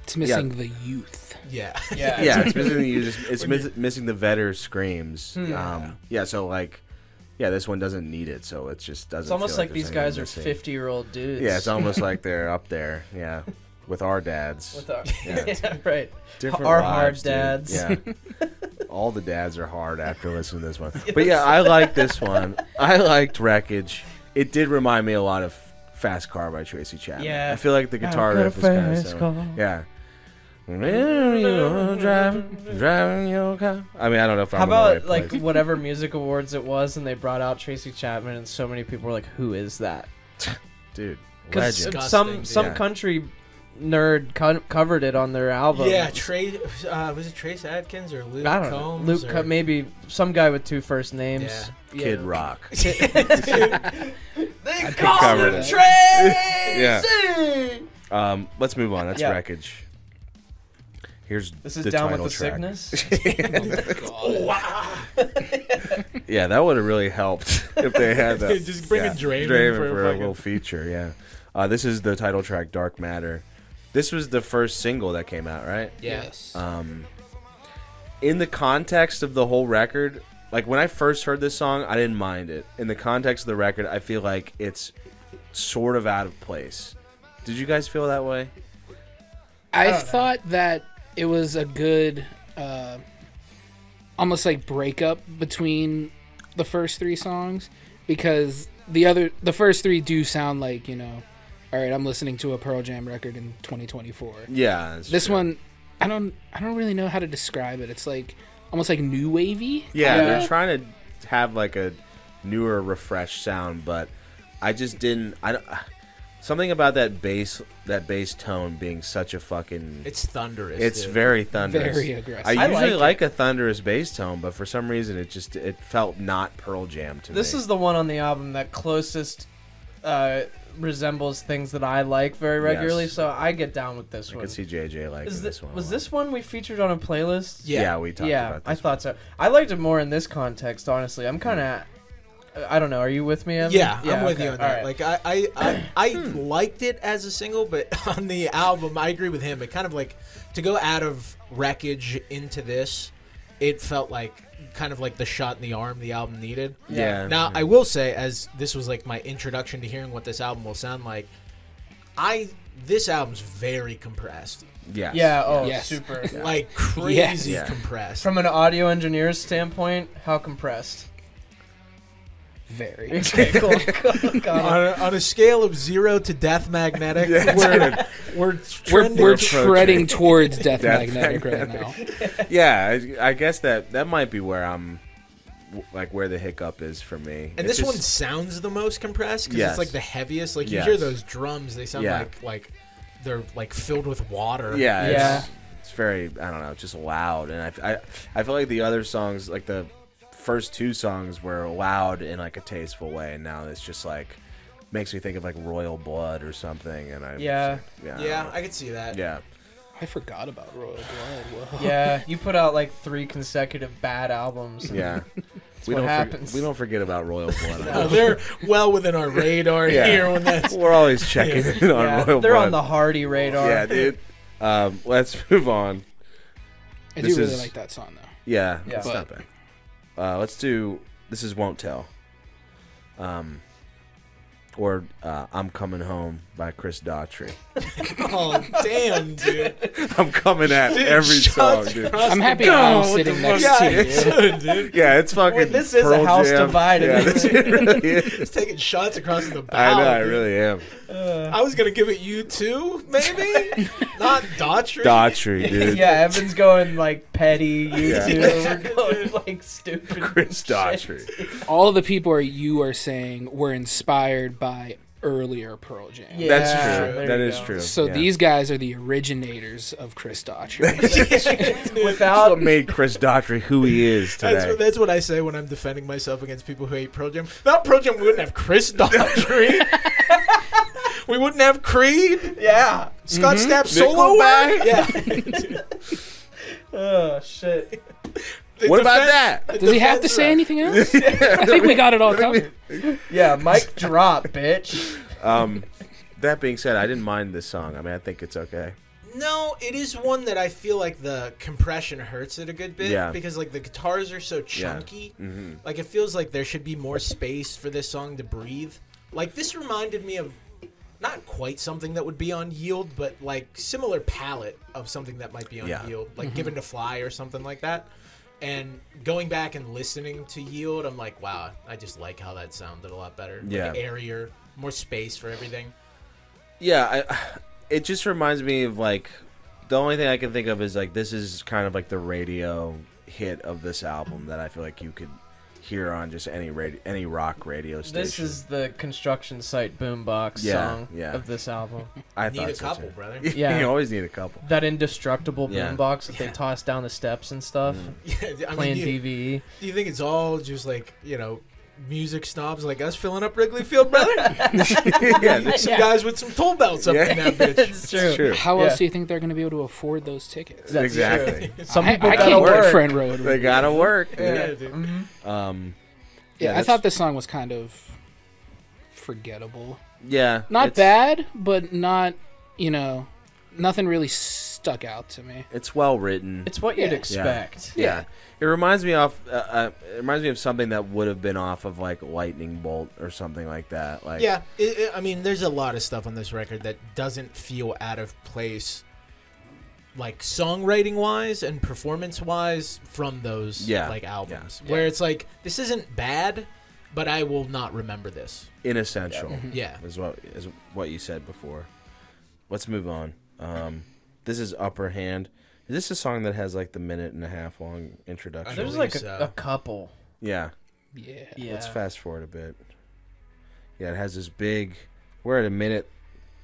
C: it's missing the youth.
D: Yeah.
A: yeah, it's missing the Vedder screams.
B: Yeah.
A: So like, this one doesn't need it, so it just doesn't.
B: It's almost
A: feel
B: like
A: there's
B: these guys are
A: anything missing.
B: 50-year-old dudes.
A: Yeah, it's almost like they're up there. Yeah, with our dads.
B: With our,
A: Yeah.
B: right.
A: Different
B: Our
A: lives,
B: hard
A: dude.
B: dads.
A: Yeah. All the dads are hard after listening to this one. But yeah, I like this one. I liked Wreckage. It did remind me a lot of Fast Car by Tracy Chapman.
B: Yeah.
A: I feel like the guitar riff is kind of similar. Yeah. Driving your car. I mean, I don't know if I'm
B: How
A: in the
B: about
A: right
B: like
A: place.
B: whatever music awards it was, and they brought out Tracy Chapman, and so many people were like, "Who is that?"
A: Dude,
B: Because
A: legend.
B: some
A: Yeah.
B: country nerd covered it on their album.
D: Yeah, was it Trace Adkins or Luke
B: I don't
D: Combs?
B: know. Luke,
D: or...
B: maybe some guy with two first names.
D: Yeah.
A: Kid Rock.
D: They
A: covered
D: him
A: it.
D: Tracy!
A: Yeah. Let's move on. That's
B: Yeah.
A: Wreckage. Here's
B: This is
A: the
B: Down with
A: title
B: the
A: track.
B: Sickness.
D: Wow.
A: Yeah, that would have really helped if they had that.
D: Just bring a Draven
A: for a
D: fucking-
A: little feature. Yeah. This is the title track, Dark Matter. This was the first single that came out, right?
C: Yes.
A: In the context of the whole record, like when I first heard this song, I didn't mind it. In the context of the record, I feel like it's sort of out of place. Did you guys feel that way?
C: I thought that it was a good, almost like breakup between the first three songs, because the first three do sound like, all right, I'm listening to a Pearl Jam record in 2024.
A: Yeah. that's
C: This
A: true.
C: one, I don't really know how to describe it. It's like almost like new wavy.
A: Yeah,
C: kinda.
A: they're trying to have like a newer, refreshed sound, but I just didn't. Something about that bass tone being such a fucking.
D: It's thunderous.
A: It's
D: dude.
A: very thunderous.
C: Very aggressive.
A: I
B: I
A: usually
B: like
A: like a thunderous bass tone, but for some reason it felt not Pearl Jam to me.
B: This is the one on the album that closest resembles things that I like very regularly,
A: Yes.
B: so I get down with this
A: I
B: one.
A: could see JJ liking this one.
B: Was this one we featured on a playlist?
A: Yeah, we talked about this.
B: I thought so. I liked it more in this context, honestly. I'm kind of... I don't know. Are you with me, Evan?
D: Yeah, I'm with
B: okay.
D: you on that.
B: All right.
D: Like I liked it as a single, but on the album, I agree with him. It kind of like to go out of Wreckage into this, it felt like kind of like the shot in the arm the album needed.
A: Yeah.
D: Now I will say, as this was like my introduction to hearing what this album will sound like, this album's very compressed,
A: Yes.
B: Yeah, oh,
C: Yes.
B: super.
D: like crazy
A: Yeah.
D: compressed.
B: From an audio engineer's standpoint, how compressed?
C: Very.
B: Okay, cool. Got it.
D: On a scale of 0 to Death Magnetic, we're
C: We're
D: trending
C: treading towards Death
A: Death
C: Magnetic right
A: Magnetic.
C: now.
A: Yeah, I guess that might be where I'm, like, where the hiccup is for me.
D: And
A: It's
D: this one
A: just-
D: sounds the most compressed because
A: Yes.
D: it's like the heaviest. Like you
A: Yes.
D: hear those drums, they sound
A: Yeah.
D: like they're like filled with water.
A: Yeah,
B: Yeah.
A: It's very, I don't know, just loud. And I feel like the other songs, like the first two songs, were loud in like a tasteful way, and now it's just like makes me think of like Royal Blood or something. And
B: Yeah.
D: Yeah, I could see that.
A: yeah.
C: I forgot about Royal Blood. Whoa.
B: Yeah, you put out like 3 consecutive bad albums.
A: Yeah.
B: what happens.
A: We don't forget about Royal Blood.
D: No, they're well within our radar
A: Yeah.
D: here when that's.
A: We're always checking in on
B: Yeah,
A: Royal
B: they're
A: Blood.
B: on the Hardy radar.
A: Yeah, dude. Let's move on.
C: I
A: This
C: do really
A: is-
C: like that song though.
A: Yeah,
B: Yeah.
A: it's not bad. Let's do. This is Won't Tell. Or I'm Coming Home by Chris Daughtry.
D: Oh damn, dude!
A: I'm coming at
D: Dude,
A: every song,
D: shots
A: dude.
D: across
C: I'm
D: the
C: happy
D: board.
C: I'm sitting next
D: Yeah,
C: to you.
D: it's good, dude.
A: Yeah, it's fucking.
B: Wait, this is a
A: Pearl
B: house
A: Jam.
B: divided,
A: Yeah,
B: isn't
A: this
B: it?
A: really is.
D: It's taking shots across the bow.
A: I know, I
D: dude.
A: really am.
D: I was gonna give it you too, maybe. Not Daughtry.
A: Daughtry, dude.
B: Yeah, Evan's going like petty, you
A: Yeah.
B: two. We're going like stupid.
A: Chris
B: shit.
A: Daughtry.
C: All of the people you are saying were inspired by earlier Pearl Jam.
B: Yeah,
A: That's true.
B: there
A: That
B: you
A: is
B: go.
A: true.
C: So
A: yeah.
C: these guys are the originators of Chris Daughtry.
A: That's
B: Without
A: what made Chris Daughtry who he is today.
D: That's what I say when I'm defending myself against people who hate Pearl Jam. Without Pearl Jam, we wouldn't have Chris Daughtry. We wouldn't have Creed.
B: yeah.
D: Scott Stapp solo
A: Nickelback.
D: work. Yeah.
B: Oh shit.
A: What about that?
C: Does he have to say anything else? I think we got it all covered.
B: Yeah, mic drop, bitch.
A: That being said, I didn't mind this song. I mean, I think it's okay.
D: No, it is one that I feel like the compression hurts it a good bit.
A: Yeah.
D: Because like the guitars are so chunky.
A: Mm-hmm.
D: Like it feels like there should be more space for this song to breathe. Like this reminded me of not quite something that would be on Yield, but like similar palette of something that might be on
A: Yeah.
D: Yield, like Given to Fly or something like that. And going back and listening to Yield, I'm like, wow, I just like how that sounded a lot better.
A: Yeah.
D: Like airier, more space for everything.
A: Yeah, it just reminds me of like the only thing I can think of is like this is kind of like the radio hit of this album that I feel like you could hear on just any rock radio station.
B: This is the construction site boombox
A: Yeah,
B: song
A: yeah.
B: of this album.
A: I
D: Need
A: thought
D: a
A: so,
D: couple,
A: too.
D: brother.
B: Yeah.
A: You always need a couple.
B: That indestructible
A: Yeah.
B: boombox that
D: Yeah.
B: they toss down the steps and stuff.
D: Yeah, I
B: Playing
D: mean,
B: DVE.
D: do you think it's all just like, music snobs like us filling up Wrigley Field, brother?
A: Yeah,
D: Some guys with some toll belts up in that bitch.
B: It's true.
A: it's true.
C: How
B: Yeah.
C: else do you think they're going to be able to afford those tickets?
B: That's
A: Exactly.
B: true. Some
C: I
B: people gotta
C: can't
B: work.
C: get Friend Road.
A: They gotta work.
D: Yeah, dude.
B: Mhm.
C: Yeah, I
A: that's-
C: thought this song was kind of forgettable.
A: Yeah,
C: Not
A: it's-
C: bad, but not, nothing really stuck out to me.
A: It's well written.
B: It's what you'd
C: Yeah.
B: expect.
A: Yeah, it reminds me of something that would have been off of like Lightning Bolt or something like that. Like
D: Yeah, I mean, there's a lot of stuff on this record that doesn't feel out of place, like songwriting wise and performance wise, from those like albums.
B: Yeah.
D: Where it's like, this isn't bad, but I will not remember this.
A: inessential.
D: Yeah.
A: is what you said before. Let's move on. This is Upper Hand. Is this a song that has like the 1.5 minute long introduction?
B: There's
D: believe
B: like
D: so.
B: a couple.
A: Yeah.
C: Yeah.
B: Yeah.
A: Let's fast forward a bit. Yeah, it has this big. We're at a minute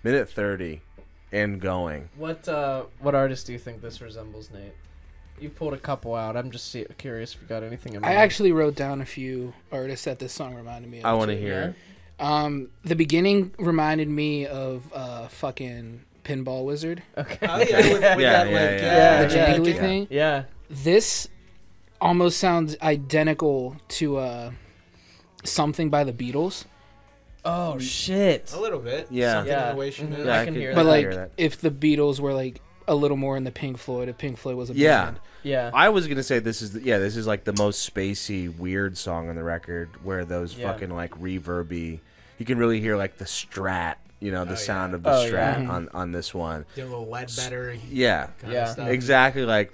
A: 30, and going.
B: What artist do you think this resembles, Nate? You pulled a couple out. I'm just curious if you got anything in
C: I
B: mind.
C: actually wrote down a few artists that this song reminded me of.
A: I want to
C: too.
A: hear.
C: The beginning reminded me of fucking Pinball Wizard.
B: Okay.
D: Oh yeah, with that
C: The jangly thing.
B: Yeah.
C: This almost sounds identical to Something by the Beatles.
B: Oh shit.
D: a little bit.
A: Yeah.
D: Something
B: Yeah.
D: in the way she moves.
B: I can hear
C: But
B: that.
C: like,
A: hear that.
C: if the Beatles were like a little more in the Pink Floyd, if Pink Floyd was a
A: Yeah.
C: band.
B: Yeah.
A: I was gonna say this is like the most spacey, weird song on the record, where those
B: Yeah.
A: fucking like reverby, you can really hear like the Strat, the sound of the
B: Oh,
A: Strat
B: yeah.
A: on this one.
D: Doing a little Ledbetter
A: Yeah,
D: kind
B: Yeah.
D: of stuff.
A: exactly like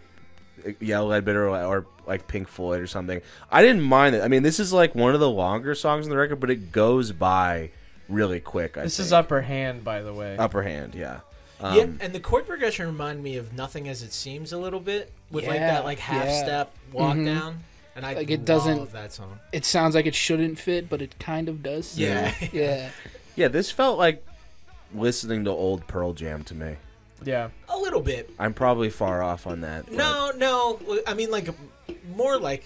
A: Yellow Ledbetter or like Pink Floyd or something. I didn't mind it. I mean, this is like one of the longer songs on the record, but it goes by really quick.
B: This
A: think.
B: is Upper Hand, by the way.
A: Upper Hand, yeah.
D: Yeah, and the chord progression reminded me of Nothing As It Seems a little bit, with like that like half step walk down. And I
C: Like, it
D: love
C: doesn't-
D: that song.
C: It sounds like it shouldn't fit, but it kind of does.
D: Yeah.
C: Yeah.
A: Yeah, this felt like listening to old Pearl Jam to me.
B: Yeah.
D: A little bit.
A: I'm probably far off on that. but-
D: No. I mean, like, more like...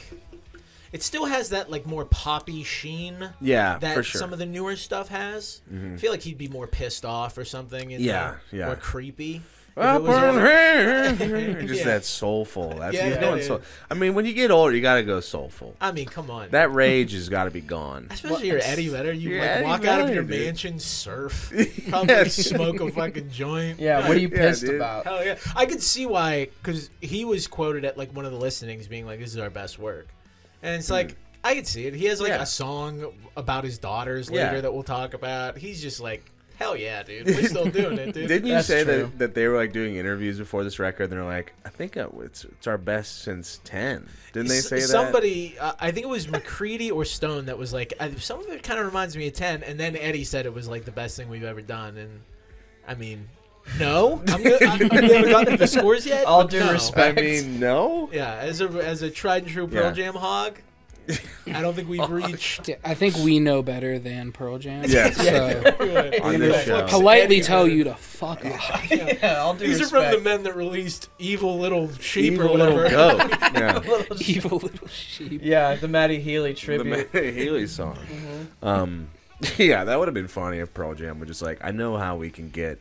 D: It still has that, like, more poppy sheen
A: Yeah,
D: that
A: for sure.
D: some of the newer stuff has. I feel like he'd be more pissed off or something. And
A: Yeah,
D: more creepy. If
A: Up
D: it was
A: on
D: more-
A: hand. Just
D: Yeah.
A: that soulful. That's
D: Yeah,
A: he's going
D: dude.
A: soul. I mean, when you get older, you got to go soulful.
D: I mean, come on.
A: That rage has got to be gone.
D: Especially your Eddie Vedder. You
A: You're
D: like
A: Eddie
D: walk out of
A: Vedder,
D: your
A: dude.
D: mansion, surf, probably smoke a fucking joint.
B: Yeah. What are you
A: Yeah,
B: pissed
A: dude.
B: about?
D: Hell yeah. I could see why, because he was quoted at like one of the listenings being like, this is our best work. And it's like, I could see it. He has like
A: Yeah.
D: a song about his daughters
A: Yeah.
D: later that we'll talk about. He's just like, hell yeah, dude. We're still doing it, dude.
A: Didn't you
B: That's
A: say
B: true.
A: that they were like doing interviews before this record? And they're like, I think it's our best since 10. Didn't they say that?
D: Somebody, I think it was McCready or Stone that was like, some of it kind of reminds me of 10. And then Eddie said it was like the best thing we've ever done. And I mean, no. We haven't gotten the scores yet.
B: All
D: but
B: due
D: no.
B: respect.
A: I mean, no.
D: Yeah, as a tried and true Pearl
A: Yeah.
D: Jam hog, I don't think we've reached.
C: Yeah, I think we know better than Pearl Jam.
A: Yes.
C: So
A: On this show.
C: politely tell you to fuck off.
B: Yeah. All due
D: These are
B: respect.
D: from the men that released Evil Little Sheep
A: Evil
D: or
A: little
D: whatever.
A: goat. Yeah.
C: Evil little sheep.
B: Yeah, the Matty Healy
A: The
B: tribute.
A: Matty Healy song. Yeah, that would have been funny if Pearl Jam were just like, I know how we can get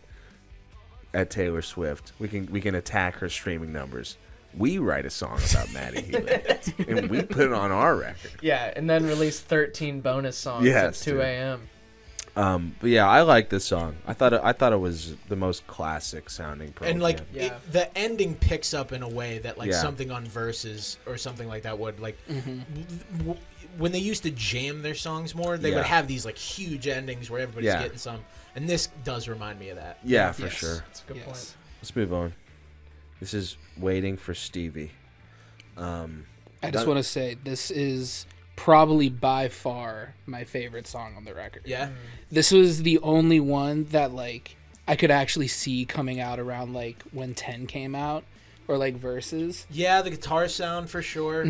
A: at Taylor Swift. We can attack her streaming numbers. We write a song about Matty Healy, and we put it on our record.
B: Yeah, and then release 13 bonus songs
A: Yes,
B: at 2
A: dude.
B: a.m.
A: But yeah, I like this song. I thought it was the most classic sounding Pearl
D: And like
A: Jam.
B: Yeah.
D: the ending picks up in a way that like
A: Yeah.
D: something on Verses or something like that would like. When they used to jam their songs more, they
A: Yeah.
D: would have these like huge endings where everybody's
A: Yeah.
D: getting some. And this does remind me of that.
A: Yeah, for
C: Yes.
A: sure.
B: That's a good
C: Yes.
B: point.
A: Let's move on. This is Waiting for Stevie.
C: I just want to say this is probably by far my favorite song on the record.
D: Yeah.
C: This was the only one that like I could actually see coming out around like when 10 came out or like Verses.
D: Yeah, the guitar sound for sure.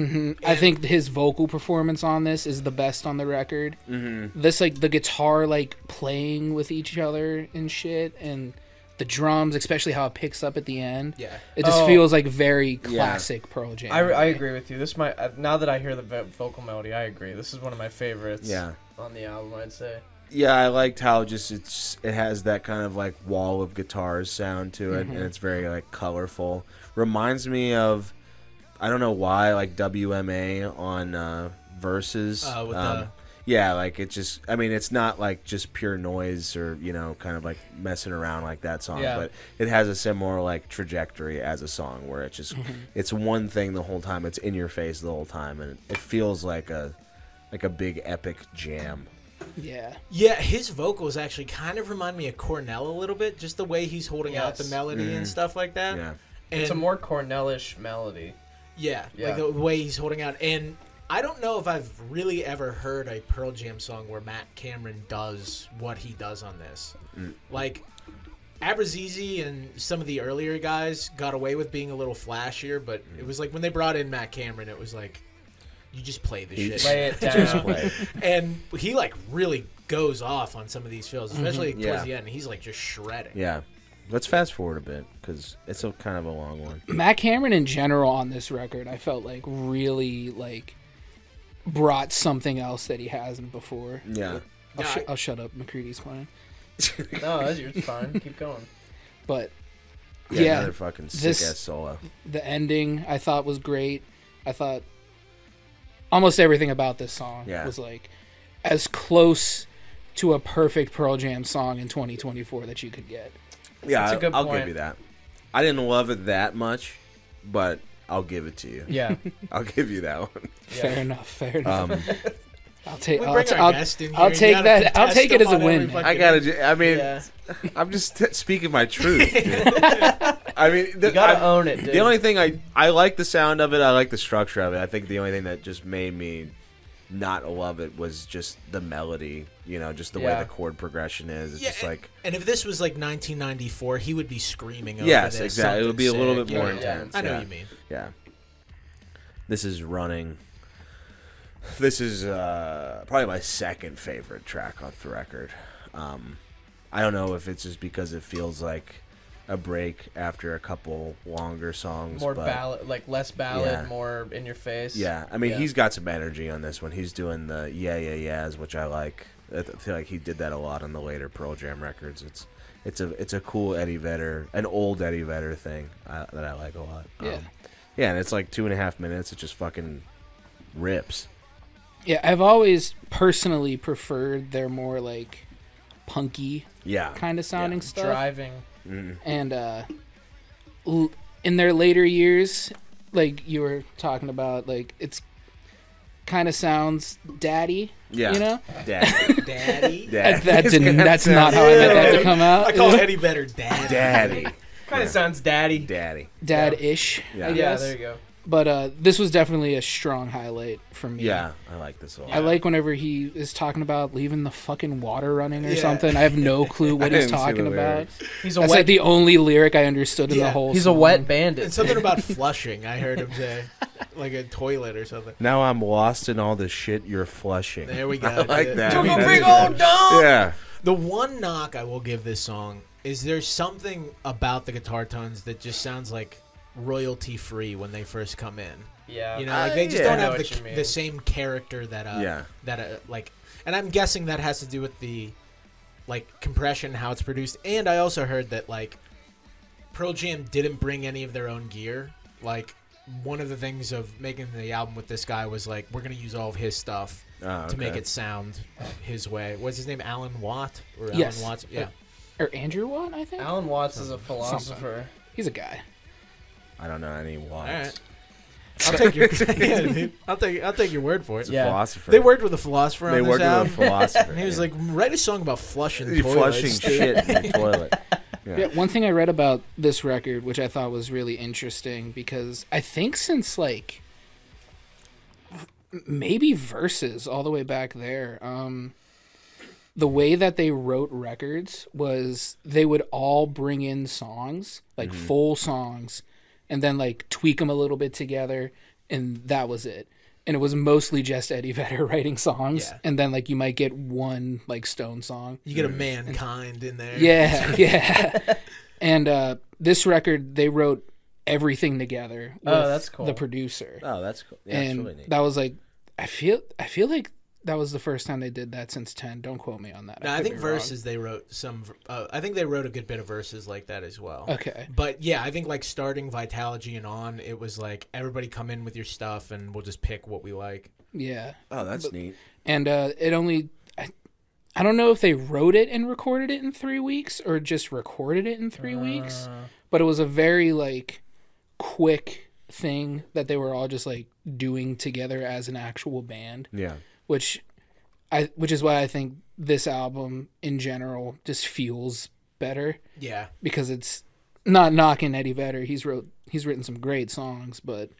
C: I think his vocal performance on this is the best on the record. This like the guitar like playing with each other and shit, and the drums, especially how it picks up at the end.
D: Yeah.
C: It just
B: Oh.
C: feels like very classic Pearl Jam.
B: I agree with you. This might now that I hear the vocal melody, I agree. This is one of my favorites.
A: Yeah.
B: On the album, I'd say.
A: Yeah, I liked how just it has that kind of like wall of guitars sound to it, and it's very like colorful. Reminds me of, I don't know why, like WMA on Verses.
D: With the-
A: Yeah, like it just, I mean, it's not like just pure noise or, kind of like messing around like that song,
B: Yeah.
A: but it has a similar like trajectory as a song where it just, it's one thing the whole time, it's in your face the whole time, and it feels like a big epic jam.
C: Yeah.
D: Yeah, his vocals actually kind of remind me of Cornell a little bit, just the way he's holding out the
B: Yes.
D: melody and stuff like that.
A: Yeah.
D: And
B: It's a more Cornelish melody.
D: yeah,
B: Yeah.
D: like the way he's holding out. And I don't know if I've really ever heard a Pearl Jam song where Matt Cameron does what he does on this. Like, Abrazizi and some of the earlier guys got away with being a little flashier, but it was like when they brought in Matt Cameron, it was like, you just play the shit.
B: Lay it
A: Just
B: down.
A: play.
D: And he like really goes off on some of these fills, especially towards
A: Yeah.
D: the end. He's like just shredding.
A: Yeah. Let's fast forward a bit because it's a kind of a long one.
C: Matt Cameron in general on this record, I felt like really like brought something else that he hasn't before.
A: Yeah.
C: I'll shut up. McCready's playing.
B: No, that's yours. Fine. Keep going.
C: But
A: Yeah, another fucking sick-ass solo.
C: The ending I thought was great. I thought almost everything about this song was like as close to a perfect Pearl Jam song in 2024 that you could get.
A: Yeah, I'll give you that. I didn't love it that much, but I'll give it to you.
B: Yeah.
A: I'll give you that one.
C: Fair enough. I'll take
D: I'll take
C: that. I'll take it as a win.
A: I'm just speaking my truth. I mean,
B: you gotta own it, dude.
A: The only thing I like the sound of it. I like the structure of it. I think the only thing that just made me not love it was just the melody. You know, just the way the chord progression is. It's just like.
D: And if this was like 1994, he would be screaming over
A: yes,
D: this.
A: Exactly. It would be a little bit more
B: Yeah.
A: intense.
D: I know what you mean.
A: Yeah. This is running. This is probably my second favorite track off the record. I don't know if it's just because it feels like a break after a couple longer songs.
B: More ballad, like less ballad, more in your face.
A: Yeah, I mean, he's got some energy on this one. He's doing the yeahs, which I like. I feel like he did that a lot on the later Pearl Jam records. It's a cool Eddie Vedder, an old Eddie Vedder thing that I like a lot. Yeah, and it's like 2.5 minutes. It just fucking rips.
C: Yeah, I've always personally preferred their more like punky kind of sounding stuff.
B: Driving.
A: Mm.
C: And in their later years, like you were talking about, like it's kind of sounds daddy.
A: Yeah.
C: You know?
D: Daddy?
C: That's not how I meant that to come out.
D: I call Eddie Vedder Daddy.
B: Kind of sounds daddy.
C: Dad-ish, I guess.
B: Yeah, there you go.
C: But this was definitely a strong highlight for me.
A: Yeah, I like this a lot.
C: I like whenever he is talking about leaving the fucking water running or something. I have no clue what he's talking about. That's like the only lyric I understood in the whole song.
B: He's a wet bandit.
D: And something about flushing, I heard him say. Like a toilet or something.
A: Now I'm lost in all the shit you're flushing.
D: There we go.
A: I like that.
B: Took a big old dump!
A: Yeah.
D: The one knock I will give this song is there's something about the guitar tones that just sounds like royalty free when they first come in.
B: Yeah.
D: You know, like they just don't have
B: the
D: the same character that like, and I'm guessing that has to do with the like compression, how it's produced. And I also heard that like Pearl Jam didn't bring any of their own gear. Like one of the things of making the album with this guy was like, we're going to use all of his stuff to make it sound his way. What's his name? Alan Watt? Or
C: yes.
D: Alan Watts? Yeah.
C: Or Andrew Watt, I think?
B: Alan Watts is a philosopher.
C: Something. He's a guy.
A: I don't know any Watts.
D: All right. I'll take your dude, I'll take your word for it.
A: He's a philosopher.
D: They worked with a philosopher on this album.
A: With a philosopher.
D: And he was like, write a song about flushing toilets.
A: Flushing shit in the toilet.
C: Yeah, one thing I read about this record, which I thought was really interesting, because I think since like maybe Versus all the way back there, the way that they wrote records was they would all bring in songs, like full songs, and then like tweak them a little bit together, and that was it. And it was mostly just Eddie Vedder writing songs, and then like you might get one like Stone song.
D: You get a Mankind in there.
C: Yeah. And this record, they wrote everything together with
B: that's cool.
C: the producer.
A: Oh, that's cool. Yeah,
C: and
A: that's really neat.
C: that was like, I feel like that was the first time they did that since 10. Don't quote me on that.
D: No, I think Verses they wrote some. I think they wrote a good bit of Verses like that as well.
C: Okay.
D: But yeah, I think like starting Vitalogy and on, it was like everybody come in with your stuff and we'll just pick what we like.
C: Yeah.
A: Oh, that's neat.
C: And it only. I don't know if they wrote it and recorded it in 3 weeks or just recorded it in 3 weeks, but it was a very like quick thing that they were all just like doing together as an actual band.
A: Yeah.
C: Which is why I think this album in general just feels better.
D: Yeah.
C: Because it's not knocking Eddie Vedder. He's written some great songs, but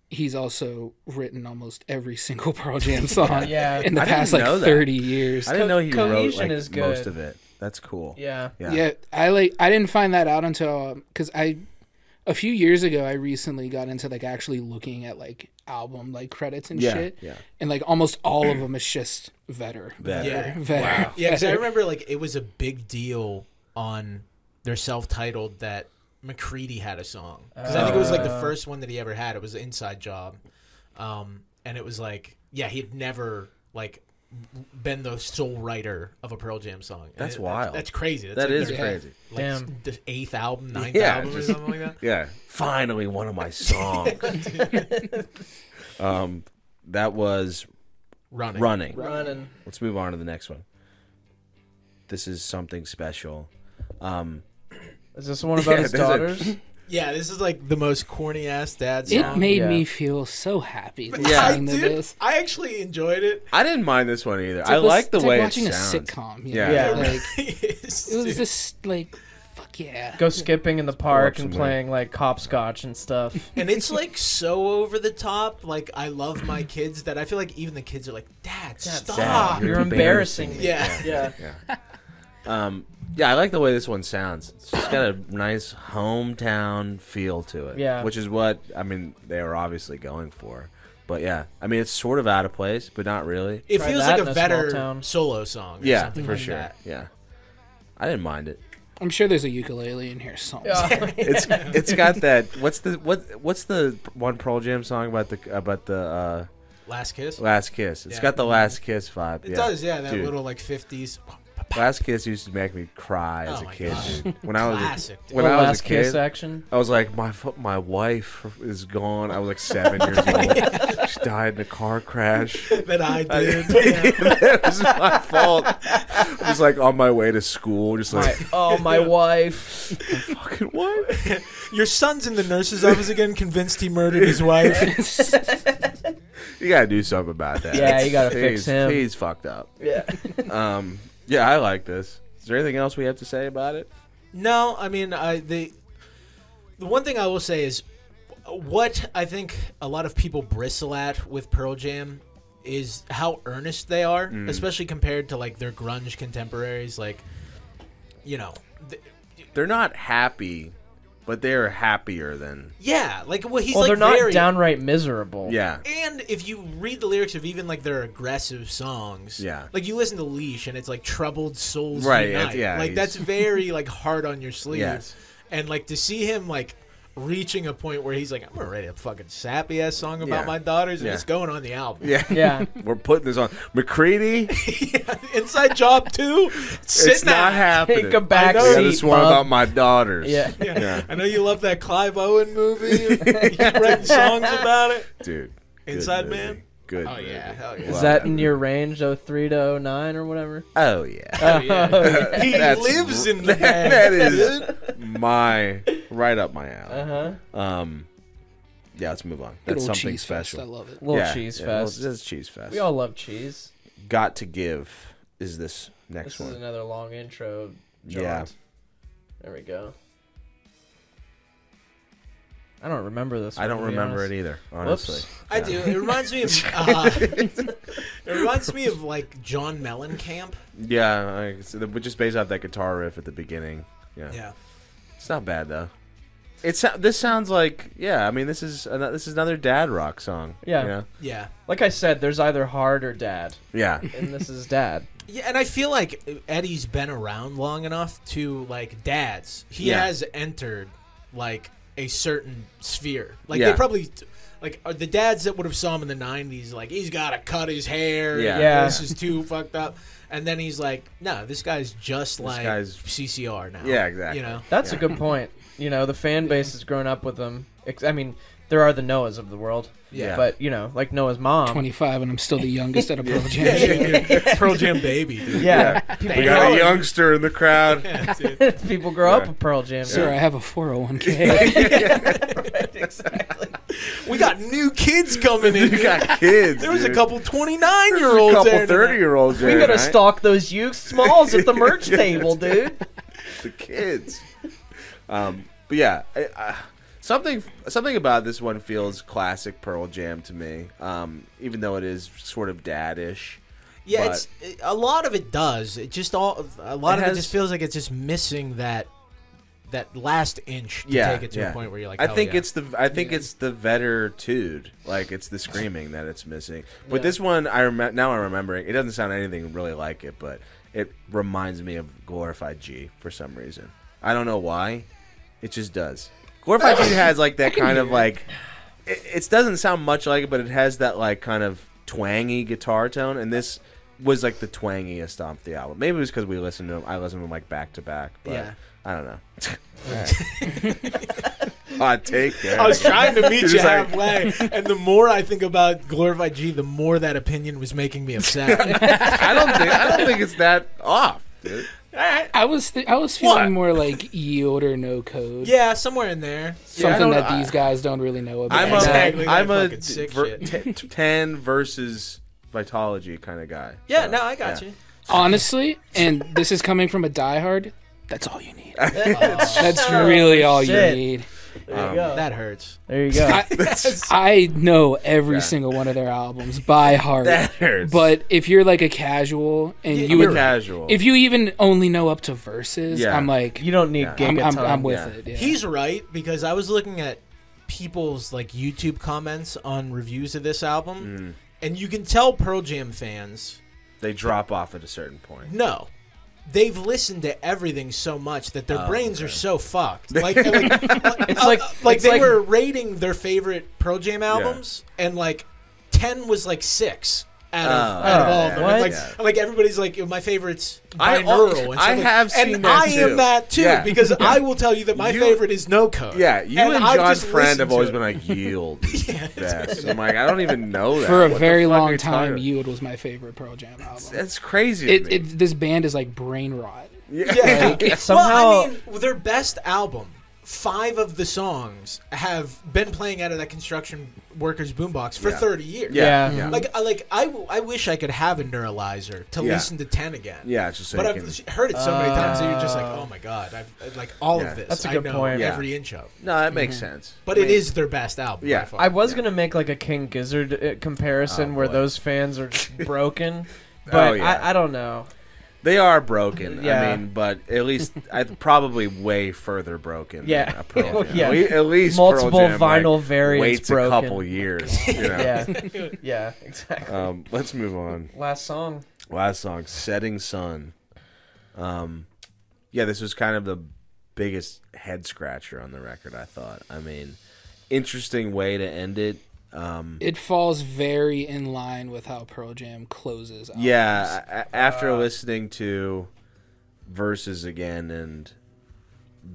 C: he's also written almost every single Pearl Jam song in the past like 30 years.
A: I didn't know he wrote like
B: is good.
A: most of it. That's cool.
B: Yeah.
C: I didn't find that out until because a few years ago I recently got into like actually looking at like album like credits and shit. Yeah. And like almost all of them is just Vedder.
D: Yeah.
C: Wow.
D: Yeah, because I remember like it was a big deal on their self-titled that McCready had a song. Because I think it was like the first one that he ever had. It was an Inside Job. And it was like, yeah, he had never like been the sole writer of a Pearl Jam song.
A: That's wild.
D: That's crazy. That's
A: That
D: like
A: is
D: their,
A: crazy.
D: Like,
B: Damn.
D: the 8th album, 9th
A: Yeah,
D: album, or
A: just-
D: something like that.
A: Yeah, finally one of my songs. That was
D: Running.
B: Running.
A: Let's move on to the next one. This is something special.
B: Is this one about his
A: there's a-
B: daughters?
D: Yeah, this is like the most corny ass dad song.
C: It made
B: Yeah.
C: me feel so happy
A: Yeah.
C: listening to this.
D: I actually enjoyed it.
A: I didn't mind this one either.
C: It's
A: I
C: like
A: like the
C: it's
A: way
C: like
A: it
C: watching
A: sounds.
C: a sitcom. You
A: Yeah.
C: know?
B: Yeah.
C: Like,
D: Yes,
C: it was
D: dude.
C: just like, fuck yeah.
B: Go skipping in the park and
A: some
B: playing like hopscotch and stuff.
D: And it's like so over the top. Like I love my kids that I feel like even the kids are like, Dad, stop.
A: Dad,
B: You're embarrassing me.
D: Yeah.
B: Yeah.
A: Yeah, I like the way this one sounds. It's just got a nice hometown feel to it.
B: Yeah.
A: Which is what, I mean, they were obviously going for. But yeah, I mean, it's sort of out of place, but not really.
D: It
B: Try
D: feels
B: that
D: like
B: in
D: a
B: a small
D: better
B: town.
D: solo song. Or
A: Yeah,
D: something
A: for
D: like
A: sure.
D: that.
A: Yeah. I didn't mind it.
C: I'm sure there's a ukulele in here somewhere.
A: It's got that. What's the one Pearl Jam song about the
D: Last Kiss.
A: Last Kiss? It's
D: Yeah.
A: got the Last Kiss vibe.
D: It does, yeah. That
A: Dude.
D: little like 50s.
A: Last Kiss used to make me cry as
D: Oh
A: a
D: my
A: kid.
D: God.
A: Dude. When I was
D: Classic, dude.
A: when I was
B: Last
A: a
B: kiss
A: kid,
B: action.
A: I was like, my wife is gone. I was like 7 years old. She died in a car crash.
D: That I did.
A: It was my fault. I was like on my way to school, just like
B: My wife.
A: fucking what?
D: Your son's in the nurse's office again, convinced he murdered his wife.
A: You gotta do something about that.
B: Yeah, you gotta fix him.
A: He's fucked up.
B: Yeah.
A: Yeah, I like this. Is there anything else we have to say about it?
D: No, I mean, the one thing I will say is what I think a lot of people bristle at with Pearl Jam is how earnest they are, especially compared to like their grunge contemporaries. Like, you know,
A: They're not happy, but they're happier than.
D: yeah, like well, he's
B: Well,
D: like
B: they're not
D: very
B: downright miserable.
A: Yeah.
D: And if you read the lyrics of even like their aggressive songs,
A: Yeah.
D: like you listen to Leash and it's like troubled souls
A: Right,
D: unite.
A: it's- yeah,
D: like
A: he's-
D: that's very like hard on your sleeve.
A: Yes.
D: And like to see him like reaching a point where he's like, I'm gonna write a fucking sappy ass song about
A: Yeah.
D: my daughters, and
A: Yeah.
D: it's going on the album.
A: Yeah.
B: Yeah.
A: We're putting this on. McCready,
D: Inside Job 2,
A: it's not happening.
B: Take a back
D: I know.
A: I got
B: seat,
A: this one
B: bub.
A: about my daughters.
B: Yeah.
A: Yeah.
D: I know you love that Clive Owen movie. You keep writing songs about it.
A: Dude. good
D: Inside
A: movie.
D: Man?
A: Good.
D: Oh yeah,
A: movie.
D: hell yeah.
B: Is
A: Love
B: that in
A: movie.
B: your range, 03 to 09 or whatever?
A: Oh yeah.
B: Oh, yeah.
D: He
A: That's
D: lives in the band.
A: that is my right up my alley.
B: Uh-huh.
A: Yeah, let's move on.
C: Good
A: That's
C: old
A: something
C: cheese fest.
A: special.
C: I love it.
B: Little
A: Yeah,
B: cheese
A: yeah,
B: fest.
A: Well, it's cheese fest.
B: We all love cheese.
A: Got to give is this next
B: This is
A: one.
B: another long intro.
A: Yeah.
B: jaunt. There we go. I don't remember this one.
A: I don't
B: to be
A: remember
B: honest.
A: it either, honestly.
B: Whoops.
D: I
A: Yeah.
D: do. It reminds me of. It reminds me of like John Mellencamp.
A: Yeah, but just based off that guitar riff at the beginning. Yeah.
D: Yeah.
A: It's not bad though. This sounds like I mean this is another dad rock song.
B: Yeah.
A: You know?
D: Yeah.
B: Like I said, there's either hard or dad,
A: Yeah.
B: and this is dad.
D: Yeah, and I feel like Eddie's been around long enough to like dads. He
A: Yeah.
D: has entered like a certain sphere. Like
A: Yeah.
D: they probably like are the dads that would have saw him in the '90s. Like he's got to cut his hair.
A: Yeah.
B: Yeah.
D: This is too fucked up. And then he's like, no, this guy's just like
A: guy's-
D: CCR now.
A: Yeah, exactly.
D: You know.
B: That's a good point. You know, the fan base has grown up with them. I mean, there are the Noahs of the world.
D: Yeah.
B: But, you know, like Noah's mom.
C: 25, and I'm still the youngest at a Pearl Jam.
D: Pearl Jam baby, dude.
B: Yeah. People,
A: We got a
B: grow,
A: youngster in the crowd.
D: Yeah, dude.
B: people grow up
A: Yeah.
B: with Pearl Jam.
C: Sir, I have a 401k.
B: Right, exactly.
D: We got new kids coming in.
A: We got kids.
D: There was a
A: dude.
D: couple
A: There's
D: 29-year-olds
A: a couple
D: there tonight.
A: 30-year-olds
B: We
A: there.
B: gotta
A: right?
B: stock those youth smalls at the merch table, dude.
A: The kids. But yeah, something about this one feels classic Pearl Jam to me. Even though it is sort of dad-ish.
D: Yeah,
A: But-
D: a lot of it does. It just a lot of it
A: has-
D: just feels like it's just missing that last inch to
A: Yeah,
D: take it to
A: yeah.
D: a point where you're like,
A: I
D: hell
A: think
D: yeah.
A: it's the vetter-tude, like it's the screaming that it's missing. But
B: Yeah.
A: this one, now I'm remembering, it doesn't sound anything really like it, but it reminds me of Glorified G for some reason. I don't know why, it just does. Glorified G has like that kind of like, it doesn't sound much like it, but it has that like kind of twangy guitar tone, and this was like the twangiest off the album. Maybe it was because we listened to them. I listened to them like back to back. But
D: Yeah.
A: I don't know. Hot take there.
D: I was trying to meet
A: You're
D: you
A: just like-
D: halfway, and the more I think about Glorified G, the more that opinion was making me upset.
A: I don't think it's that off, dude.
C: I was feeling more like yield or no code.
D: Yeah, somewhere in there.
C: Something
A: Yeah,
C: that these guys don't really know about.
A: I'm
D: Exactly,
A: I'm
D: that
A: a
D: fucking sick
A: 10 versus Vitology kind of guy.
D: Yeah,
A: So,
D: no, I got
A: yeah.
D: you.
C: Honestly, and this is coming from a diehard, that's all you need.
B: That's
C: That's really all
B: shit.
C: you need.
B: There you go.
D: That hurts.
B: There you go.
C: I know every single one of their albums by heart.
A: That hurts.
C: But if you're like a casual and
D: Yeah,
C: you
A: I'm
C: would,
A: a casual.
C: if you even only know up to verses,
A: Yeah.
C: I'm like,
B: You don't need
A: Yeah.
B: Gigaton.
C: I'm with
A: Yeah.
C: it. Yeah.
D: He's right, because I was looking at people's like YouTube comments on reviews of this album, and you can tell Pearl Jam fans,
A: They drop off at a certain point.
D: no, they've listened to everything so much that their brains are so fucked. Like,
B: it's
D: they
B: like-
D: were rating their favorite Pearl Jam albums, and like 10 was like 6 out of all of them.
B: what?
D: And like everybody's like, my favorite's
A: I
D: binaural. And
A: I
D: stuff.
A: have seen
D: and
A: that
D: I am
A: too.
D: that too,
A: Yeah.
D: because I will tell you that my
A: You-
D: favorite is No Code.
A: Yeah, you and
D: I've
A: John
D: just
A: Friend
D: listened
A: have
D: to
A: always
D: it.
A: been like, yield best. I'm like, I don't even know that.
C: For a
A: What the
C: very
A: fuck are
C: long
A: you
C: time,
A: talking about?
C: Yield was my favorite Pearl Jam album.
A: That's crazy to me.
C: This band is like brain rot.
D: Yeah.
B: Somehow-
D: Well, I mean, their best album, 5 of the songs have been playing out of that construction workers boombox for
A: Yeah.
D: 30 years.
B: Yeah.
A: yeah.
D: I wish I could have a neuralizer to
A: Yeah.
D: listen to 10 again.
A: Yeah, it's just so
D: But
A: you
D: I've
A: can...
D: heard it so many times that you're just like, oh my god, I've like all
A: Yeah.
D: of this.
B: That's a
D: I
B: good
D: know
B: point.
A: Yeah.
D: every inch of.
A: No, that makes sense.
D: But it is their best album.
A: Yeah.
D: by far.
B: I was gonna make like a King Gizzard comparison
A: Oh,
B: where
A: boy.
B: those fans are just broken, but
A: yeah.
B: I don't know.
A: They are broken.
B: Yeah.
A: I mean, but at least probably way further broken.
B: Yeah.
A: Than a Pearl Jam.
B: Yeah.
A: At least
B: Multiple
A: Pearl Jam,
B: vinyl
A: like,
B: variants
A: waits
B: broken.
A: a couple years. You know?
B: Yeah, yeah, exactly.
A: Let's move on.
B: Last song.
A: Last song, "Setting Sun." Yeah, this was kind of the biggest head scratcher on the record, I thought. I mean, interesting way to end it.
C: It falls very in line with how Pearl Jam closes albums.
A: Yeah, after listening to Verses again and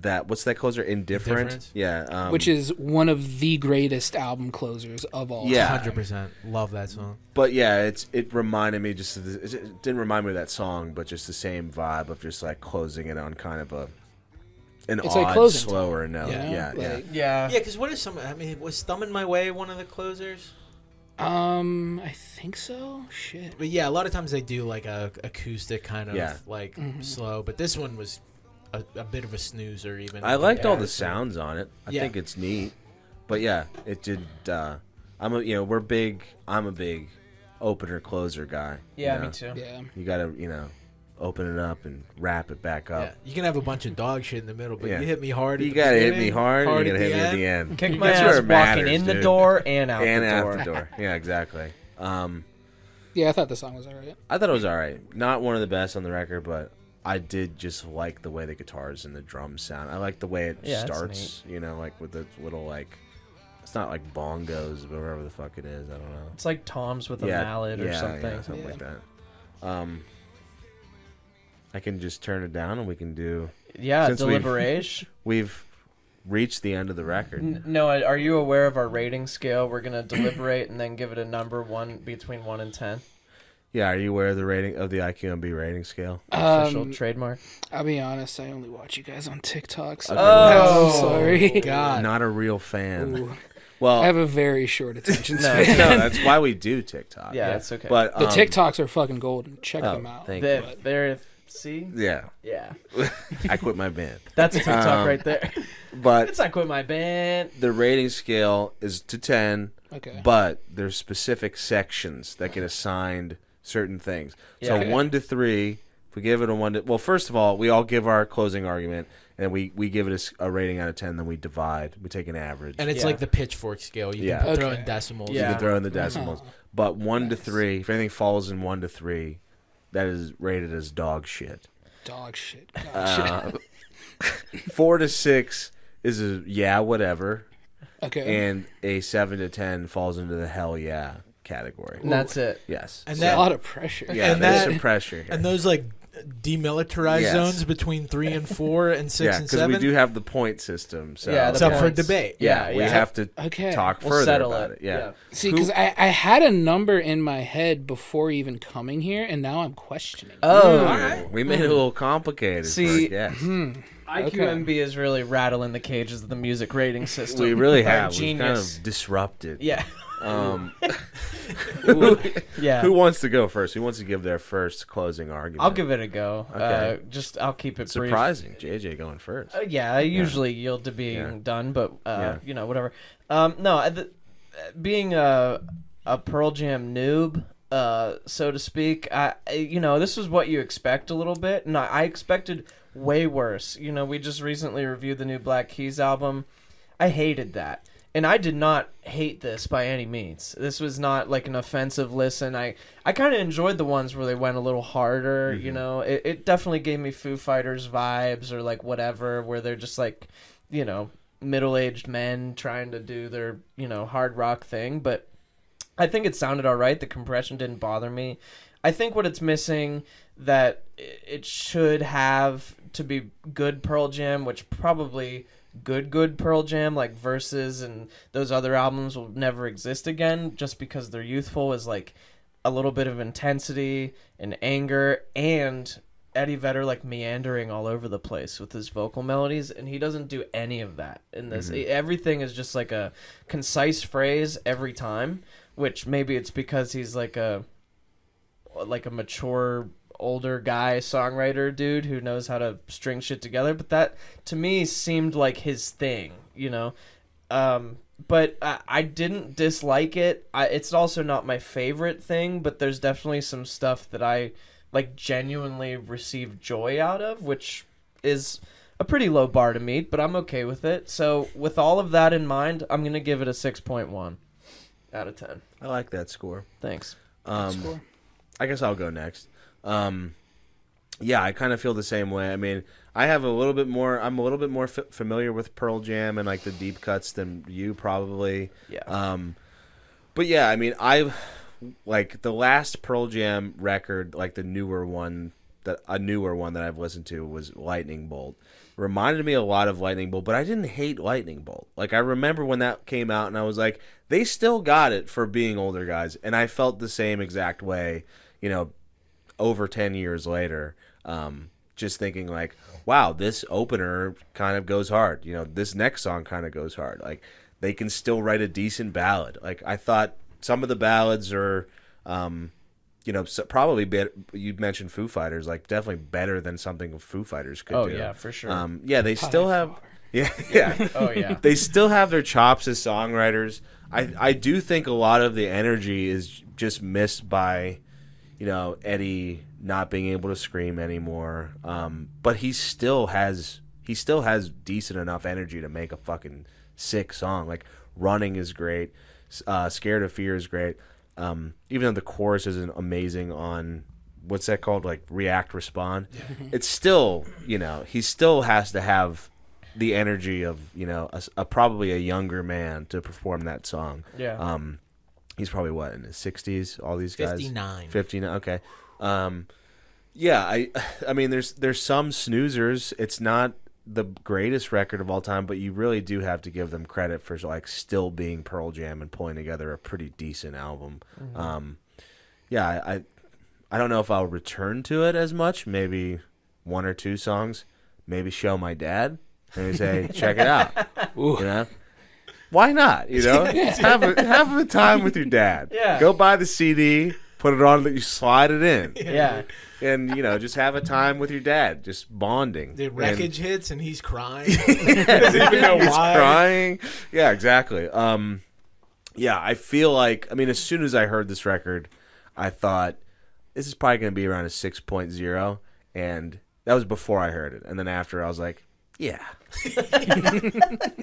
A: that, what's that closer? Indifferent?
D: Indifferent.
A: Yeah.
C: Which is one of the greatest album closers of all
A: Yeah.
C: time.
D: 100% love that song.
A: But yeah, it reminded me just of it didn't remind me of that song, but just the same vibe of just like closing it on kind of an
C: It's
A: odd,
C: like closing
A: slower note.
C: You know?
A: Yeah,
C: Like,
B: Yeah.
D: Yeah, because what is some? I mean, was "Thumb in My Way" one of the closers?
C: I think so. Shit.
D: But yeah, a lot of times they do like a acoustic kind of
A: Yeah.
D: like slow. But this one was a bit of a snoozer even.
A: I liked all the
D: comparison.
A: sounds on it. I
D: Yeah.
A: think it's neat. But yeah, it did. I'm a big opener closer guy.
B: Yeah,
A: you know?
B: me too.
C: Yeah.
A: You gotta open it up and wrap it back
D: Yeah,
A: up.
D: you can have a bunch of dog shit in the middle, but
A: Yeah.
D: you hit me hard.
A: You
D: at the
A: gotta hit me
D: beginning,
A: hard. And you
D: at
A: gotta hit
D: the
A: me at
D: end.
A: the end.
B: Kick my
A: That's
B: ass
A: where
B: walking
A: it matters,
B: in the
A: dude.
B: door and out
A: And
B: the
A: out
B: door.
A: the door. Yeah, exactly.
C: Yeah, I thought the song was alright.
A: I thought it was all right. Not one of the best on the record, but I did just like the way the guitars and the drums sound. I like the way it
B: Yeah, that's
A: starts, like with the little, like, it's not like bongos, but whatever the fuck it is. I don't know.
B: It's like toms with a
A: Yeah,
B: mallet or
A: yeah,
B: something.
A: Yeah, something like that. I can just turn it down and we can do...
B: Yeah,
A: Since we've-
B: deliberation.
A: We've reached the end of the record.
B: No, are you aware of our rating scale? We're gonna deliberate and then give it a number between 1 and 10.
A: Yeah, are you aware of the rating of the IQMB rating scale?
B: Official trademark.
C: I'll be honest, I only watch you guys on TikTok, so
A: Okay.
C: I'm sorry.
D: God.
A: Not a real fan.
C: Ooh.
A: Well,
C: I have a very short attention
B: No,
C: span.
A: no, that's why we do TikTok.
B: Yeah, it's okay.
A: But
C: The TikToks are fucking golden. Check
A: oh,
C: them out.
A: thank
B: There, see?
A: yeah,
B: Yeah.
A: I quit my band.
B: That's a TikTok right there.
A: But
B: It's not quit my band.
A: the rating scale is to 10,
C: Okay.
A: but there's specific sections that get assigned certain things. So
B: Yeah.
A: 1 to 3, if we give it a 1 to... Well, first of all, we all give our closing argument, and we give it a rating out of 10, then we divide. We take an average.
D: And it's
B: Yeah.
D: like the pitchfork scale. You
A: Yeah.
D: can throw
C: Okay.
D: in decimals.
A: You
B: Yeah.
A: can throw in the decimals. But 1 to
C: Nice.
A: 3, if anything falls in 1 to 3, that is rated as dog shit.
C: Dog shit. Gotcha.
A: 4 to 6 is a yeah, whatever.
C: okay.
A: And a 7 to 10 falls into the hell yeah category.
B: And that's it.
A: Yes.
D: And
C: It's a lot of pressure.
A: Yeah,
D: and
A: there's
D: that-
A: some pressure here.
D: And those like demilitarized
A: Yes.
D: zones between 3 and 4 and 6
A: yeah,
D: and
A: because
D: 7.
A: we do have the point system. So
B: Yeah,
D: it's
B: the
D: up for
B: points.
D: debate.
A: yeah, we have to
C: Okay.
A: talk
B: We'll
A: further
B: settle
A: about
B: it.
A: it. Yeah.
C: See, because I had a number in my head before even coming here, and now I'm questioning.
B: Oh,
D: Alright.
A: We made it a little complicated.
B: See,
A: for a guess.
B: IQMB is really rattling the cages of the music rating system.
A: We really
B: Our
A: have. We've kind
B: genius.
A: of disrupted.
B: Yeah.
A: Who,
B: Yeah.
A: who wants to go first? Who wants to give their first closing argument?
B: I'll give it a go.
A: Okay.
B: I'll keep it brief.
A: Surprising. JJ going first.
B: Yeah, I usually yield to being
A: Yeah.
B: done, but
A: Yeah.
B: whatever. No, being a Pearl Jam noob, so to speak, this is what you expect a little bit, and I expected way worse. We just recently reviewed the new Black Keys album. I hated that. And I did not hate this by any means. This was not like an offensive listen. I kind of enjoyed the ones where they went a little harder, It definitely gave me Foo Fighters vibes or like whatever, where they're just like, middle-aged men trying to do their, hard rock thing. But I think it sounded all right. The compression didn't bother me. I think what it's missing that it should have to be good Pearl Jam, which probably good Pearl Jam, like Versus and those other albums, will never exist again just because they're youthful, is like a little bit of intensity and anger, and Eddie Vedder like meandering all over the place with his vocal melodies, and he doesn't do any of that in this. Everything is just like a concise phrase every time, which maybe it's because he's like a mature older guy songwriter dude who knows how to string shit together, but that to me seemed like his thing, but I didn't dislike it. It's also not my favorite thing, but there's definitely some stuff that I like genuinely received joy out of, which is a pretty low bar to meet, but I'm okay with it. So with all of that in mind, I'm gonna give it a 6.1 out of 10.
A: I like that score.
B: Thanks.
C: Score.
A: I guess I'll go next. Yeah, I kind of feel the same way. I mean, I'm a little bit more familiar with Pearl Jam and like the deep cuts than you probably.
B: Yeah.
A: But yeah, I mean, I've like the last Pearl Jam record, like a newer one that I've listened to was Lightning Bolt. Reminded me a lot of Lightning Bolt, but I didn't hate Lightning Bolt. Like I remember when that came out and I was like, they still got it for being older guys, and I felt the same exact way, over 10 years later, just thinking like, wow, this opener kind of goes hard. This next song kind of goes hard. Like they can still write a decent ballad. Like I thought some of the ballads are, probably you mentioned Foo Fighters, like definitely better than something Foo Fighters could do.
B: Oh yeah, for sure.
A: Yeah, they still have. Yeah.
B: Oh yeah.
A: They still have their chops as songwriters. I do think a lot of the energy is just missed by, Eddie not being able to scream anymore. But he still has decent enough energy to make a fucking sick song. Like Running is great. Scared of Fear is great. Even though the chorus isn't amazing on what's that called, like React Respond, it's still, he still has to have the energy of probably a younger man to perform that song.
B: Yeah.
A: He's probably what, in his 60s? All these guys.
D: 59.
A: Okay. Yeah. I mean, there's some snoozers. It's not the greatest record of all time, but you really do have to give them credit for like still being Pearl Jam and pulling together a pretty decent album. Yeah. I don't know if I'll return to it as much. Maybe one or two songs. Maybe show my dad. And say, check it out. Why not? Have a time with your dad.
B: Yeah.
A: Go buy the CD, put it on, you slide it in.
B: Yeah.
A: And just have a time with your dad, just bonding.
D: The wreckage hits and he's crying.
A: Doesn't even know he's crying. Yeah, exactly. Yeah, I feel like, as soon as I heard this record, I thought this is probably going to be around a 6.0, and that was before I heard it. And then after, I was like, yeah.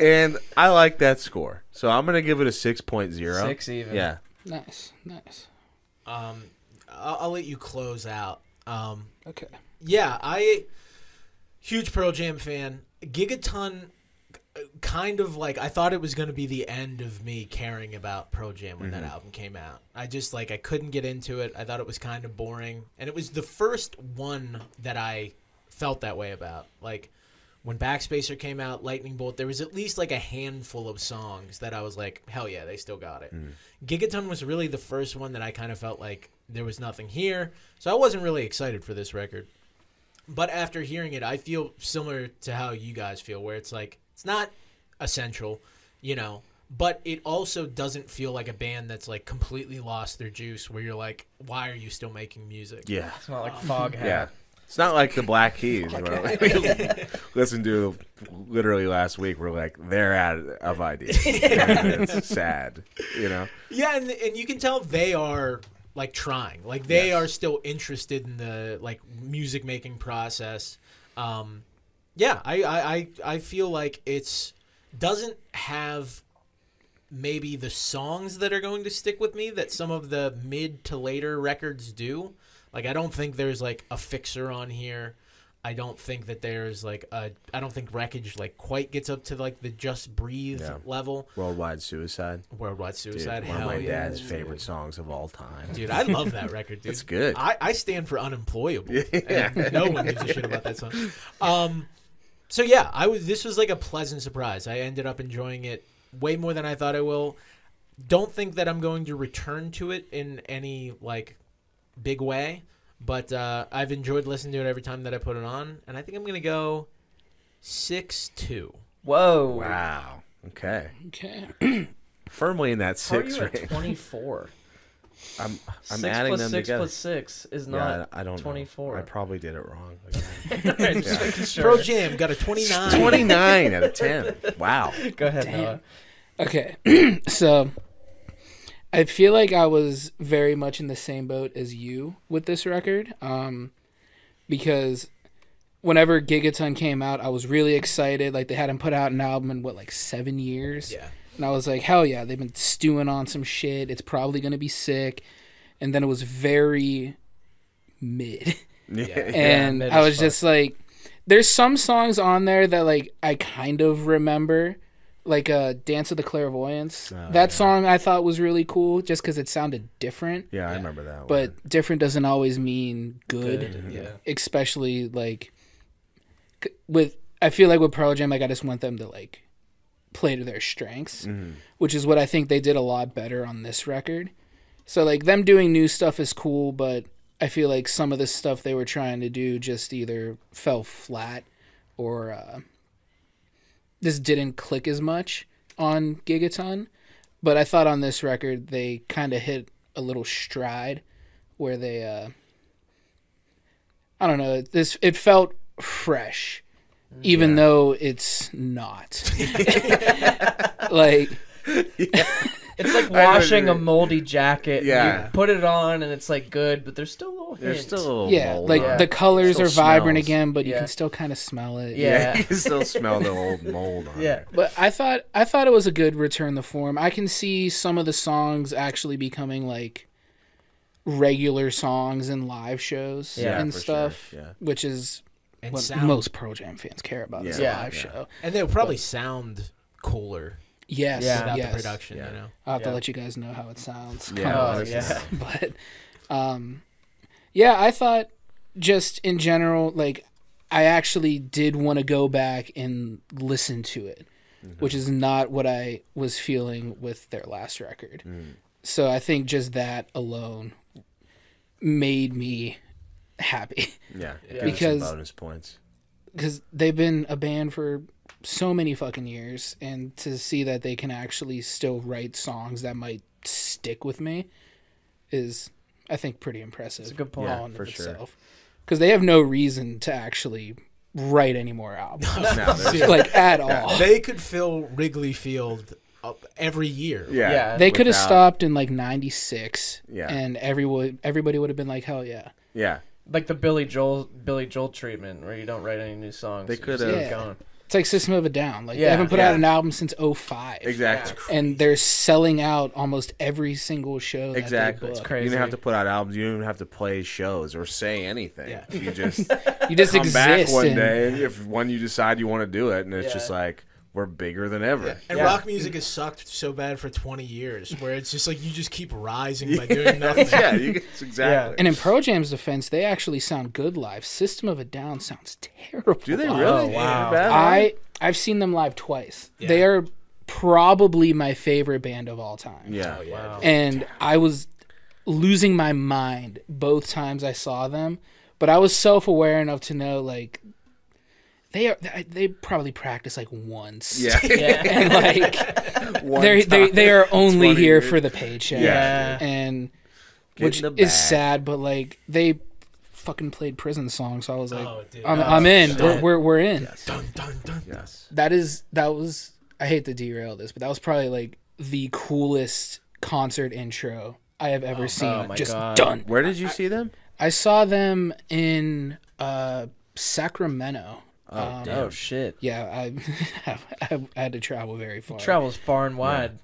A: And I like that score. So I'm going to give it a 6.0.
B: 6 even.
A: Yeah.
C: Nice.
D: I'll let you close out.
C: Okay.
D: Yeah, huge Pearl Jam fan. Gigaton, kind of like I thought it was going to be the end of me caring about Pearl Jam when that album came out. I just like I couldn't get into it. I thought it was kind of boring, and it was the first one that I felt that way about. Like when Backspacer came out, Lightning Bolt, there was at least like a handful of songs that I was like, hell yeah, they still got it. Gigaton was really the first one that I kind of felt like there was nothing here, so I wasn't really excited for this record. But after hearing it, I feel similar to how you guys feel, where it's like it's not essential, you know, but it also doesn't feel like a band that's like completely lost their juice, where you're like, why are you still making music?
A: Yeah.
B: It's not like Foghat.
A: Yeah. It's not like the Black Keys. We listened to literally last week. We're like, they're out of ideas. It's sad, you know?
D: Yeah, and you can tell they are like trying. Like they are still interested in the like music making process. Yeah, I feel like it's doesn't have maybe the songs that are going to stick with me that some of the mid to later records do. Like I don't think there's like a Fixer on here. I don't think that there's like I don't think Wreckage like quite gets up to like the Just Breathe level.
A: Worldwide Suicide.
D: Worldwide Suicide.
A: Dude, one of my dad's favorite songs of all time.
D: Dude, I love that record, dude.
A: It's good.
D: I stand for Unemployable. And no one gives a shit about that song. So yeah, this was like a pleasant surprise. I ended up enjoying it way more than I thought I will. Don't think that I'm going to return to it in any like big way, but I've enjoyed listening to it every time that I put it on, and I think I'm going to go 6-2.
B: Whoa.
A: Wow. Okay. Firmly in that
B: How are
A: 6
B: you
A: range.
B: at 24?
A: I'm
B: 6
A: adding
B: plus
A: them
B: 6
A: together.
B: plus 6 is not
A: I don't
B: 24.
A: know. I probably did it wrong.
B: Alright, just making sure.
D: Pearl Jam got a 29.
A: 29 out of 10. Wow.
B: Go ahead, Noah.
C: Okay, so I feel like I was very much in the same boat as you with this record, because whenever Gigaton came out, I was really excited. Like they hadn't put out an album in like 7 years.
D: Yeah.
C: And I was like, hell yeah, they've been stewing on some shit. It's probably going to be sick. And then it was very mid. And
B: mid
C: I
B: as
C: was
B: fuck.
C: just like, there's some songs on there that like I kind of remember. Like Dance of the Clairvoyants. That song I thought was really cool just because it sounded different.
A: Yeah, I remember that one.
C: But different doesn't always mean good.
B: Yeah.
C: Especially like I feel like with Pearl Jam, like I just want them to like play to their strengths, which is what I think they did a lot better on this record. So like them doing new stuff is cool, but I feel like some of the stuff they were trying to do just either fell flat or this didn't click as much on Gigaton. But I thought on this record they kind of hit a little stride where they I don't know, it felt fresh. Even though it's not. Like
B: It's like washing a moldy jacket.
A: Yeah.
B: You put it on and it's like good, but there's still a little
A: There's
B: hint.
A: still a little mold
C: like
A: on it.
C: the colors
A: Still
C: are vibrant
A: smells.
C: again, but you
B: Yeah.
C: can still kind of smell it.
B: Yeah.
A: You can still smell the old mold on
B: Yeah.
A: it.
C: But I thought it was a good return to form. I can see some of the songs actually becoming like regular songs in live shows
A: Yeah,
C: and
A: for
C: stuff,
A: sure. Yeah.
C: which is
D: And
C: what
D: sound.
C: most Pearl Jam fans care about is a
B: Yeah.
C: live
A: Yeah.
C: show.
D: And they'll probably sound cooler
C: Yes,
B: Yeah.
D: without
C: yes.
D: the production,
A: Yeah.
D: you know?
C: I'll have to
B: Yeah.
C: let you guys know how it sounds.
A: Yeah.
C: Come on.
B: Oh, yeah.
C: But yeah, I thought just in general, like I actually did want to go back and listen to it, which is not what I was feeling with their last record. So I think just that alone made me happy
A: Yeah.
C: Because-
A: some bonus points.
C: because they've been a band for so many fucking years, and to see that they can actually still write songs that might stick with me is, I think, pretty impressive.
B: It's a good point.
A: Yeah,
C: all in
A: for
C: of
A: sure.
C: itself. Because they have no reason to actually write any more albums,
A: No, there's-
C: like at all.
D: They could fill Wrigley Field every year.
A: yeah.
B: Yeah.
C: They could have
A: without-
C: stopped in like '96,
A: Yeah.
C: and everybody would have been like, hell yeah.
A: Yeah.
B: Like the Billy Joel treatment, where you don't write any new songs.
A: They
B: you just
A: could've-
B: keep
C: Yeah.
B: going.
C: It's like System of a Down. Like they
B: Yeah.
C: haven't put
A: Yeah.
C: out an album since '05.
A: Exactly.
C: And they're selling out almost every single show that
A: Exactly.
C: they
A: It's
C: book.
B: crazy.
A: You didn't have to put out albums. You didn't even have to play shows or say anything.
D: Yeah.
A: You just
C: You just
A: come
C: exist.
A: back one
C: and-
A: day, and if when you decide you want to do it, and it's
B: Yeah.
A: just like, we're bigger than ever.
D: Yeah. And rock music has sucked so bad for 20 years, where it's just like you just keep rising by doing nothing.
A: Exactly.
C: Yeah. And in Pearl Jam's defense, they actually sound good live. System of a Down sounds terrible.
A: Do they
C: live.
A: really?
B: Oh, wow.
C: I've seen them live twice.
D: Yeah.
C: They are probably my favorite band of all time.
A: Yeah.
B: Wow.
C: And I was losing my mind both times I saw them, but I was self-aware enough to know, like, they probably practice like once.
A: Yeah.
C: And like they are only here for the paycheck.
B: Yeah.
C: And
A: Get
C: which
A: in the
C: is
A: bag.
C: sad, but like they fucking played Prison Song, so I was like,
D: dude.
C: I'm in. We're in.
A: Yes.
D: Dun, dun, dun.
A: Yes.
C: That was I hate to derail this, but that was probably like the coolest concert intro I have ever seen.
B: my
C: Just
B: God.
C: done.
A: Where did you see them?
C: I saw them in Sacramento.
B: Oh shit!
C: Yeah, I had to travel very far.
B: Travels far and wide.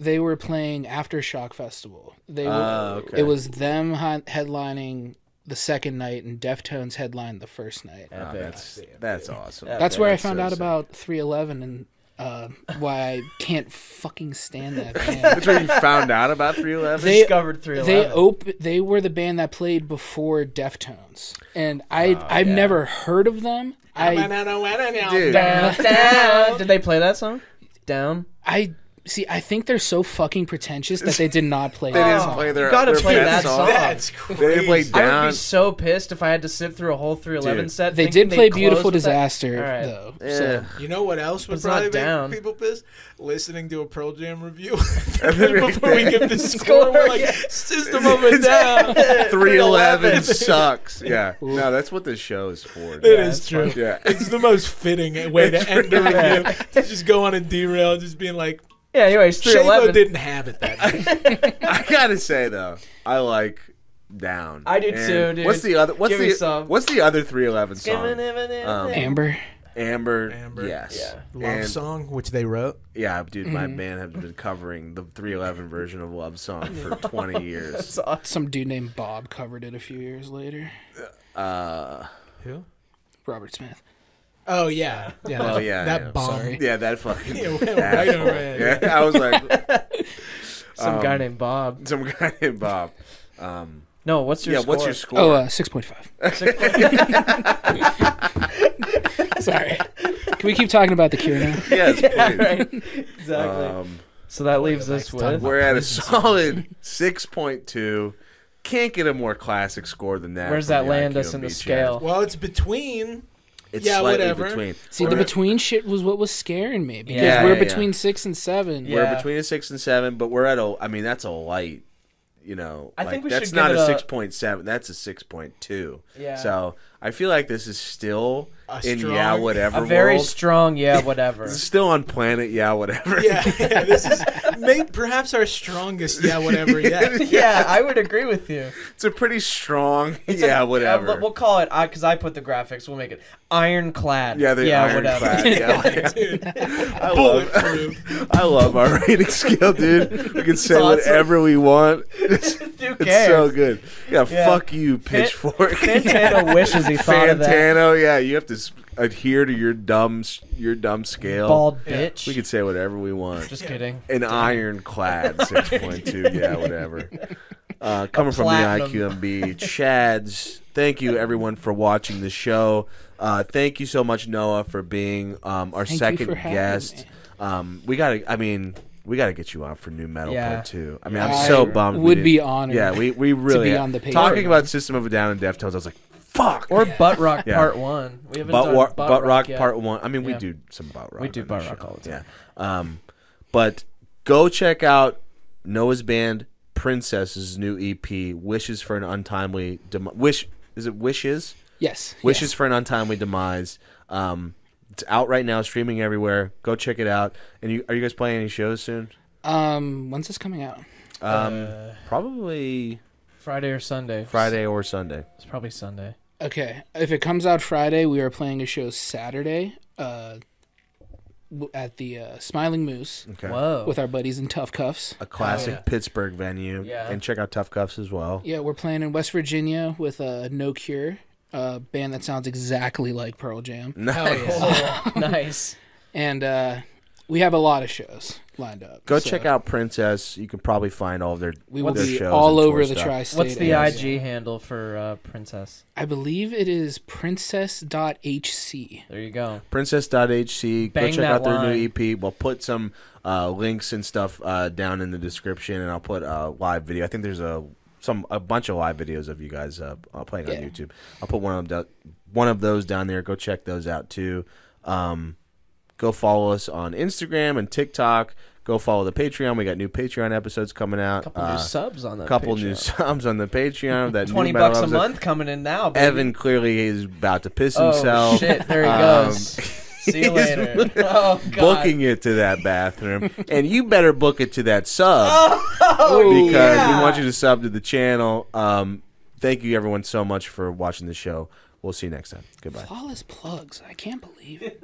C: They were playing Aftershock Festival.
A: Okay.
C: It was them headlining the second night, and Deftones headlined the first night.
A: Oh, that's awesome.
C: That's where I
A: That's
C: found
A: so
C: out
A: sick.
C: about 311 and why I can't fucking stand that band.
A: That's where you found out about 311?
B: Discovered 311.
C: They were the band that played before Deftones, and I've never heard of them.
A: Dude.
B: Down. Did they play that song? Down.
C: I think they're so fucking pretentious that they did not play
A: They
C: that
A: didn't
C: song.
A: play their,
B: You gotta
A: their
B: play
A: best
B: that song.
D: That's
A: They
D: crazy.
A: didn't play
B: I would
A: Down.
B: be so pissed if I had to sit through a whole 311
A: Dude.
B: set.
C: They
B: thinking
C: did play
B: closed
C: Beautiful
B: with that.
C: Disaster,
B: All right.
C: though.
A: Yeah.
C: So.
D: You know what else would
B: It's not
D: probably
B: down.
D: make people pissed? Listening to a Pearl Jam review before we give the score. We're like, System of a Down.
A: 311 sucks. Yeah. No, that's what this show is for.
D: It
A: dude.
D: is true.
A: Yeah.
D: It's the most fitting way to end a review. To just go on a derail, just being like,
B: Yeah. Anyways,
D: Shabo
B: 311.
D: didn't have it that day.
A: I gotta say though, I like Down.
B: I do
A: And
B: too, dude.
A: What's the other?
B: Give me some.
A: What's the other 311 song?
C: Amber.
A: Amber.
D: Amber.
A: Yes.
B: Yeah.
D: Love
A: And-
D: song, which they wrote.
A: Yeah, dude, my band has been covering the 311 version of Love Song for 20 years.
B: That's awesome.
C: Some dude named Bob covered it a few years later.
D: Who?
C: Robert Smith.
D: Oh, yeah.
A: Oh, yeah,
D: That
A: yeah.
D: bomb.
C: Sorry.
A: Yeah, that fucking
D: Yeah, right
A: asshole.
D: over it.
A: Yeah, I was like,
B: Some guy named Bob.
A: some guy named Bob.
B: No, what's your
A: Yeah,
B: score?
A: what's your score?
C: Oh, 6.5. Sorry. Can we keep talking about The Cure now?
A: Yes, please.
B: Right. Exactly. So that leaves us with.
A: We're at a solid 6.2. Can't get a more classic score than that.
B: Where's
A: from
B: that
A: the
B: land us in
A: IQMB
B: the scale?
A: chat.
D: Well, it's between.
A: It's
D: Yeah,
A: slightly
D: whatever.
A: between.
C: See, the between shit was what was scaring me because
B: Yeah,
C: we're
A: yeah,
C: between 6 and 7.
B: Yeah.
A: We're between a 6 and 7, but we're at a. I mean, that's a light. You know,
B: I think we
A: that's
B: should
A: not
B: give
A: a
B: it a-
A: 6.7. That's a 6.2.
B: Yeah.
A: So I feel like this is still
D: A
A: in
D: strong-
A: yeah whatever
B: A very
A: world.
B: strong, yeah, whatever.
A: This is still on planet yeah whatever.
D: Yeah, this is perhaps our strongest, yeah, whatever yet.
B: Yeah, I would agree with you.
A: It's a pretty strong
B: It's
A: yeah
B: a-
A: whatever.
B: we'll call it, because I put the graphics, we'll make it ironclad.
A: Yeah, the
B: whatever.
A: ironclad. Yeah,
D: Dude,
A: I love,
D: bulletproof.
A: I love our rating scale, dude. We can say
B: awesome.
A: whatever we want. It's
B: Who
A: it's
B: cares?
A: so good. Yeah,
B: Yeah.
A: fuck you, Pitchfork.
B: Fantano wishes he thought of that.
A: Fantano, yeah, you have to adhere to your dumb scale.
B: Bald bitch.
A: We could say whatever we want.
B: Just kidding.
A: An ironclad 6.2, yeah, whatever. Coming from the
B: platinum.
A: IQMB Chads, thank you everyone for watching the show. Thank you so much, Noah, for being our
C: Thank you
A: second
C: for having
A: guest. We gotta get you on for New Metal
B: Yeah.
A: Part 2. I mean, I'm
C: I
A: so bummed. we
C: would
A: didn't-
C: be honored.
A: Yeah, we really
C: be on the Patreon.
A: talking about System of a Down and Deftones. I was like, fuck.
B: Or Butt Rock
A: Yeah.
B: Part 1. We haven't done
A: Butt Rock
B: yet.
A: Part 1. I mean, we
B: Yeah.
A: do some Butt Rock.
B: We do
A: on
B: Butt
A: this
B: Rock
A: show.
B: all the time.
A: Yeah. But go check out Noah's band Princess's new EP, Wishes for an Untimely Is it Wishes?
C: Yes.
A: Wishes for an Untimely Demise. It's out right now, streaming everywhere. Go check it out. And are you guys playing any shows soon?
C: When's this coming out?
A: Probably
B: Friday or Sunday.
A: Friday or Sunday.
B: It's probably Sunday.
C: Okay. If it comes out Friday, we are playing a show Saturday at the Smiling Moose
A: Okay.
B: Whoa.
C: with our buddies in Tough Cuffs.
A: A classic
B: yeah.
A: Pittsburgh venue.
B: Yeah.
A: And check out Tough Cuffs as well.
C: Yeah, we're playing in West Virginia with No Cure, a band that sounds exactly like Pearl Jam.
A: Nice.
B: Oh, nice.
C: And we have a lot of shows lined up.
A: Go check out Princess. You can probably find all of their
C: We will
A: their
C: be
A: shows
C: all
A: and tour
C: over the
A: stuff.
C: tri-state.
B: What's the
C: area.
B: IG handle for Princess?
C: I believe it is princess.hc.
B: There you go.
A: Princess.hc. Go
B: Bang
A: check
B: that
A: out their
B: line.
A: new EP. We'll put some links and stuff down in the description, and I'll put a live video. I think there's a bunch of live videos of you guys playing on YouTube. I'll put one of those down there. Go check those out too. Go follow us on Instagram and TikTok. Go follow the Patreon. We got new Patreon episodes coming out.
B: Couple new subs on that.
A: Couple
B: Patreon.
A: new subs on the Patreon. That
B: $20
A: new
B: a month coming in now. Baby.
A: Evan clearly is about to piss
B: Oh
A: himself.
B: shit! There he goes. See you later. Oh god.
A: Booking it to that bathroom, and you better book it to that sub
B: Oh,
A: because we want you to sub to the channel. Thank you everyone so much for watching the show. We'll see you next time. Goodbye.
C: Flawless plugs. I can't believe it.